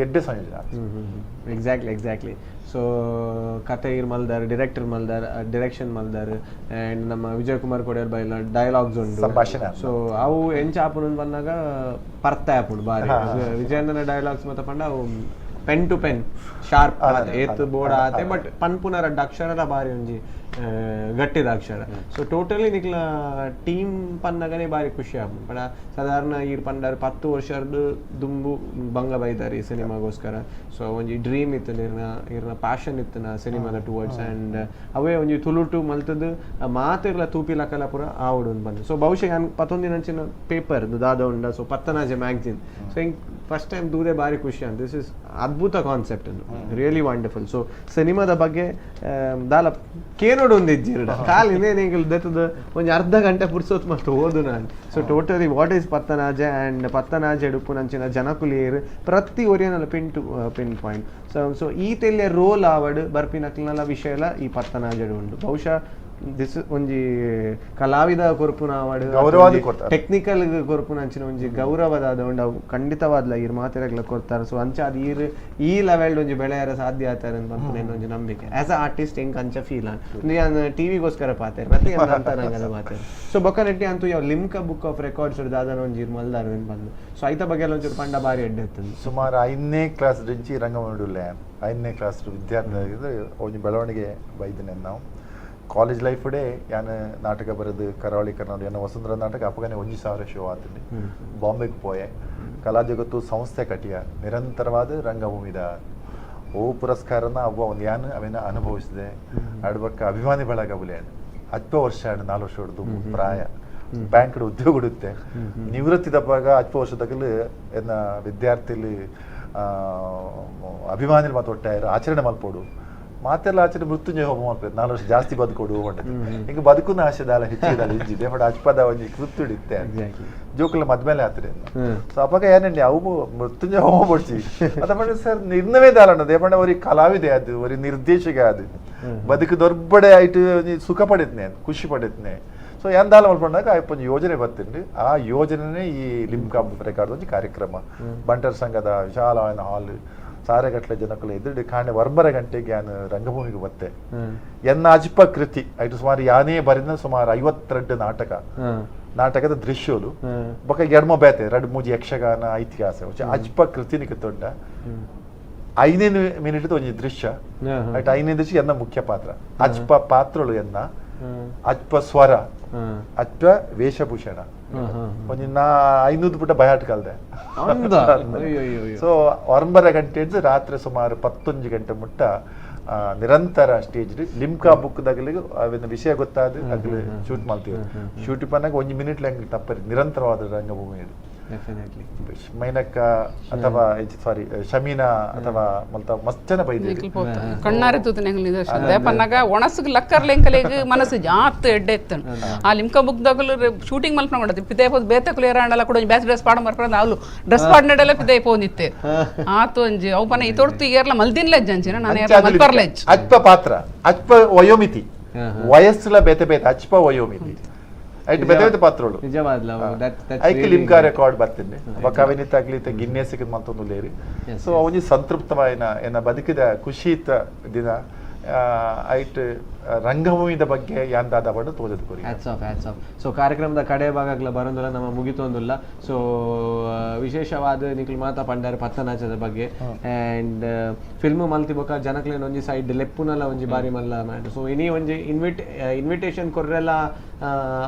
ಎಡ್ಡೆ ಸಂಯೋಜನೆ ಎಕ್ಸಾಕ್ಟ್ಲಿ ಸೊ ಕತೆ ಇರ್ ಮಲ್ದಾರ್ ಡೈರೆಕ್ಟರ್ ಮಲ್ದಾರ್ ಡೈರೆಕ್ಷನ್ ಮಲ್ದಾರ್ ಅಂಡ್ ನಮ್ಮ ವಿಜಯ್ ಕುಮಾರ್ ಕೊಡಿಯರ್ ಬೈಲ ಡೈಲಾಗ್ಸ್ ಉಂಟು ಸಂಭಾಷಣೆ ಸೊ ಅವು ಎಂಚ ಆಪುನ ಬಂದಾಗ ಪರ್ತ ಆಪುಂಡು ಬಾರಿ ವಿಜಯಣ್ಣನ ಡೈಲಾಗ್ಸ್ ಮತ್ತೆ ಪಂಡ ಅವು ಪೆನ್ ಟು ಪೆನ್ ಶಾರ್ಪ್ ಏತ್ ಬೋರ್ಡ್ ಆತೆ ಬಟ್ ಪನ್ಪುನ 2 ಅಕ್ಷರ ಬಾರಿ ಒಂಜಿ ಗಟ್ಟಿದ ಅಕ್ಷರ ಸೊ ಟೋಟಲಿ ನಿಕ್ಲ ಟೀಮ್ ಪನ್ನಗನೆ ಬಾರಿ ಖುಷಿ ಆಪುಂಡು ಪಂಡ ಸಾಧಾರಣ ಈರ್ ಪಂಡಾರು 10 ವರ್ಷದ ದುಂಬು ಬಂಗ ಬೈದಾರಿ ಸಿನಿಮಾಗೋಸ್ಕರ ಸೊ ಒಂಜಿ ಡ್ರೀಮ್ ಇತ್ತು ಇರ್ನ ಪ್ಯಾಷನ್ ಇತ್ತು ಸಿನಿಮಾದ ಟುವರ್ಡ್ಸ್ ಅಂಡ್ ಅವೇ ಒಂಜಿ ತುಳುಟು ಮಲ್ತದ್ದು ಮಾತಿರ್ಲ ತೂಪಿಲಕಲ ಪೂರ ಆವಡು ಬಂದು ಸೊ ಬಹುಶಃ ನಾನು 11 ದಿನ ಪೇಪರ್ ದಾದ ಉಂಡ ಸೊ ಪತ್ತನಾಜೆ ಮ್ಯಾಗ್ಝಿನ್ ಸೊ ಹಿಂಗೆ ಫಸ್ಟ್ ಟೈಮ್ ದೂದೆ ಬಾರಿ ಖುಷಿ ಅಂತ ದಿಸ್ ಇಸ್ ಅದ್ಭುತ ಕಾನ್ಸೆಪ್ಟ್ ರಿಯಲಿ ವಂಡರ್ಫುಲ್ ಸೊ ಸಿನಿಮಾದ ಬಗ್ಗೆ ದಾಲ ಕೇನೋಡು ಒಂದು ಇಜ್ಜಿರಡ ಕಾಲಿನೇ ನೀವು ದತ್ತದ ಒಂದು ಅರ್ಧ ಗಂಟೆ ಪುರ್ಸೋತ್ ಮತ್ತು ಓದು ನಾನು so totally what is Pattanaje and Pattanaje ಡುಪ್ಪು ನಂಚಿನ ಜನಕುಲಿಯರು ಪ್ರತಿ ಒರಿಯನಲ್ಲ ಪಿನ್ ಪಾಯಿಂಟ್ ಸೊ ಈ ತೆಲ್ಲೆ ರೋಲ್ ಆವಡ್ ಬರ್ಪಿನಕ್ಲನ ವಿಷಯಲ ಈ ಪತ್ತನಾಜೆಡು ಉಂಟು ಬಹುಶಃ ದಿಸ್ ಒಂಜಿ ಕಲಾವಿದ ಕೊರ್ಪುನ ಆವಡ್ ಟೆಕ್ನಿಕಲ್ ಕೊರ್ಪುನ ಅಂಚಿನ ಒಂಜಿ ಗೌರವದಾದ ಉಂಡು ಅವು ಖಂಡಿತವಾದ್ಲ ಈರ್ ಮಾತಿರಗ್ಲ ಕೊಡ್ತಾರೆ ಸೊ ಅಂಚ ಅದು ಈ ಲೆವೆಲ್ ಒಂಜಿ ಬೆಳೆಯರ ಸಾಧ್ಯ ಆತಾರೆ ಅಂತ ಒಂಜಿ ನಂಬಿಕೆ ಆಸ್ ಅ ಆರ್ಟಿಸ್ಟ್ ಹೆಂಗ್ ಅಂಚ ಫೀಲ್ ನಾನು ಟಿವಿಗೋಸ್ಕರ ಪಾತೇನೆ ಮತ್ತೆ ಅಂತರಂಗದ ಪಾತೇನೆ ಸೊ ಬೊಕ್ಕ ನೆಟ್ಟಿ ಅಂತೂ ಯಾವ ಲಿಮ್ಕಾ ಬುಕ್ ಆಫ್ ರೆಕಾರ್ಡ್ಸ್ ದಾದನ ಒಂಜಿ ಮಲ್ದಾರ ಬಂದು ಸೊ ಐತ ಬಗ್ಗೆ ಒಂಚೂರು ಪಂಡ ಬಾರಿ ಎಡ್ಡೆ ಸುಮಾರು 5ನೇ ಕ್ಲಾಸ್ ದಿಂಚಿ ರಂಗಮಂಡುಲ್ಲೆ 5ನೇ ಕ್ಲಾಸ್ ವಿದ್ಯಾರ್ಥಿ ಒಂಜಿ ಬೆಳವಣಿಗೆ ಬೈದಿನ ನಾವು ಕಾಲೇಜ್ ಲೈಫ್ಡೆ ಯಾನು ನಾಟಕ ಬರೆದು ಕರಾವಳಿ ಕರ್ನಾಟಕ ಯಾನು ವಸುಂಧರ ನಾಟಕ ಅಪ್ಪಗನೆ 1,000 ಶೋ ಆತೀನಿ ಬಾಂಬೆಗೆ ಪೋಯೆ ಕಲಾ ಜಗತ್ತು ಸಂಸ್ಥೆ ಕಟ್ಟಿಯ ನಿರಂತರವಾದ ರಂಗಭೂಮಿದ ಓ ಪುರಸ್ಕಾರನ ಅವ್ವ ಒಂದು ಯಾನು ಅವೇನ ಅನುಭವಿಸಿದೆ ಆಡ್ಬಕ್ಕ ಅಭಿಮಾನಿ ಬಳಗ ಬುಲೆ 10 ವರ್ಷ 4 ವರ್ಷ ಹೊಡೆದು ಪ್ರಾಯ ಬ್ಯಾಂಕ್ ಉದ್ಯೋಗ ಕೊಡುತ್ತೆ ನಿವೃತ್ತಿ ದಪ್ಪಾಗ 10 ವರ್ಷದಾಗಲು ಎನ್ನ ವಿದ್ಯಾರ್ಥಿಲಿ ಅಭಿಮಾನಿ ಮಾತು ಒಟ್ಟಾಯಿರು ಆಚರಣೆ ಮಲ್ಪೋಡು ಮಾತೆಲ್ಲ ಆಚರಣೆ ಮೃತ್ಯುಂಜಯ ಹೋಮ ಮಾಡ್ಬೇಕು 4 ವರ್ಷ ಜಾಸ್ತಿ ಬದುಕೊಡು ಹೊಂಡದು ಹಿಂಗೆ ಬದುಕುನ ಆಶೆದಾಲ ಹೆಚ್ಚಿದಾಲ ಇಜ್ಜಿದೆ ಬಟ್ ಅಜ್ಪದ ಒಂಜಿ ಕೃತ್ಯುಡಿತ್ತೆ ಜೋಕುಲ ಮದ್ಮೇಲೆ ಆತ್ರೆ ಸೊ ಅಪ್ಪಾಗ ಏನೇನು ಅವು ಮೃತ್ಯುಂಜಯ ಹೋಮ ಬಡ್ಸಿ ಅದ ಮಾಡಿ ಸರ್ ನಿರ್ಣವೇ ದಾಲಣ್ಣದು ಏಪಂಡ ಅವರಿಗೆ ಕಲಾವಿದೆ ಅದು ಅವರಿಗೆ ನಿರ್ದೇಶಕ ಅದು ಬದುಕು ದೊರ್ಬಡೆ ಆಯ್ತು ಸುಖ ಪಡೆತ್ನೆ ಖುಷಿ ಪಡೆತ್ನೆ ಸೊ ಏನ್ ದಾಲ ಮಲ್ಪಂಡಾಗ ಒಂದು ಯೋಜನೆ ಬರ್ತೀನಿ ಆ ಯೋಜನೆನೇ ಈ ಲಿಮ್ಕಾ ರೆಕಾರ್ಡ್ ಒಂದು ಕಾರ್ಯಕ್ರಮ ಬಂಟರ್ ಸಂಘದ ವಿಶಾಲವಾದ ಹಾಲ್ ಸಾರೆಗಟ್ಲೆ ಜನಕ್ಕಳು ಎದುರು ಕಾಣೆ 1.5 ಗಂಟೆಗೆ ನಾನು ರಂಗಭೂಮಿಗೆ ಬತ್ತೆ ಎನ್ನ ಅಜ್ಪ ಕೃತಿ ಆಯ್ತು ಸುಮಾರು ಯಾನೇ ಬರಿದ ಸುಮಾರು 52 ನಾಟಕದ ದೃಶ್ಯಲು ಬೊಕ್ಕ 2 2 ಮೂಜಿ ಯಕ್ಷಗಾನ ಇತಿಹಾಸ ಅಜ್ಪ ಕೃತಿ ನಿಕತ್ತೊಂಡ 5 ಮಿನಿಟ್ ಒಂಜಿ ದೃಶ್ಯ ಆಯ್ತು 5 ದೃಶ್ಯ ಎನ್ನ ಮುಖ್ಯ ಪಾತ್ರ ಅಜ್ಪ ಪಾತ್ರಗಳು ಎನ್ನ ಅಜ್ಪ ಸ್ವರ ಅಜ್ಪ ವೇಷಭೂಷಣ ಒಂಜಿ 500 ಪುಟ್ಟ ಬಯಾಟ್ ಕಲ್ದೆ ಸೊ 1.5 ಗಂಟೆ ರಾತ್ರಿ ಸುಮಾರು 11 ಗಂಟೆ ಮುಟ್ಟ ನಿರಂತರ ಸ್ಟೇಜ್ ಲಿಮ್ಕಾ ಬುಕ್ ದಾಗಲಿಗೆ ಅವಿನ ವಿಷಯ ಗೊತ್ತಾದ ಅಗ್ಲಿ ಶೂಟ್ ಮಾಡ್ತೀವಿ ಶೂಟ್ ಪನ್ನಾಗ 1 ಮಿನಿಟ್ ಲೆಂಗ್ ತಪ್ಪರಿ ನಿರಂತರವಾದ ರಂಗಭೂಮಿ ಡೆಫಿನೆಟ್ಲಿ ಮೈನಕ್ಕ ಅಥವಾ ಸಾರಿ ಶಮೀನಾ ಅಥವಾ ಮಲ್ತ ಮಸ್ತ್ ಬೈದೇರಿ ಕಣ್ಣಾರೆ ತೂತನೆ ದೇಪನ್ನಾಗ ಒಣಸಿಗೆ ಲಕ್ಕರ್ ಲೆಂಕಲೆಗ್ ಮನಸ್ಸು ಜಾತ್ ಎಡ್ಡೆ ಎತ್ತನು ಆ ಲಿಮ್ಕ ಬುಕ್ದಾಗಲು ಶೂಟಿಂಗ್ ಮಲ್ಪ ನೋಡತ್ತೆ ಪಿದೆ ಪೋದು ಬೇತಕುಲು ಏರಾಂಡಲ ಕೂಡ ಬ್ಯಾಚ್ ಡ್ರೆಸ್ ಪಾಡ ಮರ್ಕೊಂಡು ಅವಳು ಡ್ರೆಸ್ ಪಾಡ್ನೆಡೆಲ್ಲ ಪಿದೆ ಪೋಂದಿತ್ತೆ ಆತು ಒಂಜಿ ಅವು ಪನ ಈ ತೊಡ್ತು ಏರ್ಲ ಮಲ್ದಿನ್ಲೆಜ್ ಅಂಚಿನ ನಾನು ಏರ್ಲ ಮಲ್ಪರ್ಲೆಜ್ ಅಚ್ಪ ಪಾತ್ರ ಅಚ್ಪ ವಯೋಮಿತಿ ವಯಸ್ಸುಲ ಬೇತೆ ಬೇತೆ ಅಚ್ಪ ವಯೋಮಿತಿ ಐಟ್ ಬೇತೆ ಬೇತೆ ಪಾತ್ರಗಳು ನಿಜವಾದ್ಲ ಐಕೆ ಲಿಮ್ಕಾ ರೆಕಾರ್ಡ್ ಬರ್ತಿದ್ದೆ ಕವಿನಿತ ಆಗ್ಲಿತ ಗಿನ್ನೆಸ್ ಸಿಕ್ಕದ್ ಮತ್ತೊಂದು ಲೇರಿ ಸೊ ಅವನಿ ಸಂತೃಪ್ತವಾಯಿನ ಎನ್ನ ಬದುಕಿದ ಖುಷಿತ ದಿನ ಐಟ್ ರಂಗಭೂಮಿದ ಬಗ್ಗೆ ಯಾಂದಾದ ಬಣ್ಣ ತೋಜದ್ ಕೊರಿ ಹ್ಯಾಟ್ಸ್ ಆಫ್ ಸೊ ಕಾರ್ಯಕ್ರಮದ ಕಡೆ ಭಾಗಗಳ ಬರೋದಿಲ್ಲ ನಮ್ಮ ಮುಗಿತೊಂದಿಲ್ಲ ಸೊ ವಿಶೇಷವಾದ ನಿಕ್ಲು ಮಾತಾ ಪಂಡಾರ ಪತ್ತನಾಚದ ಬಗ್ಗೆ ಆ್ಯಂಡ್ ಫಿಲ್ಮ್ ಮಲ್ತಿ ಬೊಕ ಜನಕ್ಲೇನ್ ಒಂಜಿ ಸೈಡ್ ಲೆಪ್ಪುನಲ್ಲ ಒಂಜಿ ಬಾರಿ ಮಲ್ಲ ಮ್ಯಾಟ್ ಸೊ ಇನಿ ಒಂಜಿ ಇನ್ವಿಟೇಷನ್ ಕೊರ್ರೆಲ್ಲ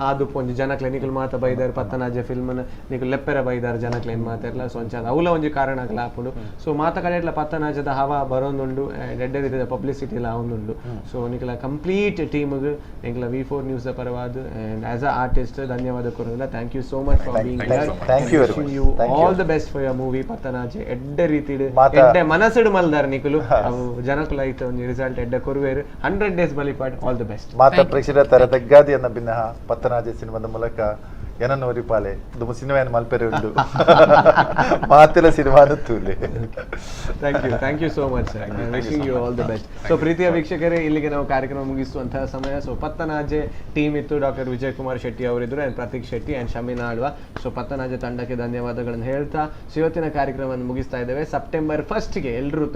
ಆದುಪ್ಪು ಒಂಜಿ ಜನಕ್ಲೆ ನಿಕ್ಲು ಮಾತ ಬೈದಾರ ಪತ್ತನಾಜೆ ಫಿಲ್ಮ್ನ ನಿಕ್ಲು ಲೆಪ್ಪೆರ ಬೈದಾರ ಜನಕ್ಲೇನ್ ಮಾತಾರ್ಲ ಸೊ ಒಂಚ ಅವಲ ಒಂಜಿ ಕಾರಣಕ್ಲ ಆಪುಂಡು ಸೊ ಮಾತ ಕಡೆಟ್ಲ ಪತ್ತನಾಜದ ಹವಾ ಬರೋಂದುಂಡು ಎಡ್ಡೆ ರೀತಿಯ ಪಬ್ಲಿಸಿಟಿ ಎಲ್ಲ ಆವೊಂದುಂಡು ಸೊ ನಿಕ್ಲ ಕಂಪ್ಲೀಟ್ ಟೀಮ್ಗೆ ನಿಕ್ಲ V4 ನ್ಯೂಸ್ ಪರವಾದ ಆ್ಯಂಡ್ ಆಸ್ ಅ ಆರ್ಟಿಸ್ಟ್ ಧನ್ಯವಾದ ಕೊರೋದಿಲ್ಲ thank you so much for being here thank you you all the best for your movie Pattanaje ಎಡ್ಡೆ ರೀತಿಡ್ ಎಡ್ಡೆ ಮನಸ್ಸಿಡು ಮಲ್ದಾರ ನಿಕುಲು ಅವು ಜನಕುಲ ಐತ ಒಂಜಿ ರಿಸಲ್ಟ್ ಎಡ್ಡೆ ಕೊರುವೇರು 100 days ಬಲಿಪಾಡ್ ಆಲ್ ದ ಬೆಸ್ಟ್ ಮಾತ ಪ್ರೇಕ್ಷರ ತರ ತಗ್ಗಾದಿ ಅನ್ನ ಭಿನ್ನ ಪತ್ತನಾಜೆ ಸಿನಿಮಾದ ಮೂಲಕ ಏನನ್ನು ಒರಿಪಾಲೆ ದುಮ ಸಿನಿಮಾಯನ್ನು ಮಲ್ಪೆರೆ ಉಂಡು ಮಾತಿನ ಸಿನಿಮಾನು ತೂಲೆ thank you so much wishing you all the best so ಪ್ರೀತಿಯ ವೀಕ್ಷಕರೇ ಇಲ್ಲಿಗೆ ನಾವು ಕಾರ್ಯಕ್ರಮ ಮುಗಿಸುವಂತಹ ಸಮಯ ಸೊ ಪತ್ತನಾಜೆ ಟೀಮ್ ಇತ್ತು ಡಾಕ್ಟರ್ ವಿಜಯ್ ಕುಮಾರ್ ಶೆಟ್ಟಿ ಅವರಿದ್ರು and Prateek Shetty and Shamina Alva so Pattanaje ತಂಡಕ್ಕೆ ಧನ್ಯವಾದಗಳನ್ನು ಹೇಳ್ತಾ ಇವತ್ತಿನ ಕಾರ್ಯಕ್ರಮವನ್ನು ಮುಗಿಸ್ತಾ ಇದ್ದೇವೆ ಸೆಪ್ಟೆಂಬರ್ 1ಗೆ ಎಲ್ಲರೂ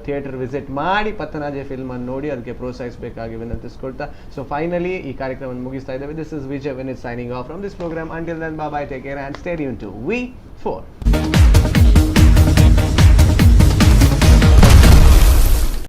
ಥಿಯೇಟರ್ ವಿಸಿಟ್ ಮಾಡಿ ಪತ್ತನಾಜೆ ಫಿಲ್ಮ್ ಅನ್ನು ನೋಡಿ ಅದಕ್ಕೆ ಪ್ರೋತ್ಸಾಹಿಸಬೇಕಾಗಿ ವಿನಂತಿಸ್ಕೊಳ್ತಾ ಸೊ ಫೈನಲಿ ಈ ಕಾರ್ಯಕ್ರಮವನ್ನು ಮುಗಿಸ್ತಾ ಇದ್ದೇವೆ this is Vijay Vinit signing off from this programme. Until then, bye bye, take care and stay tuned to V4.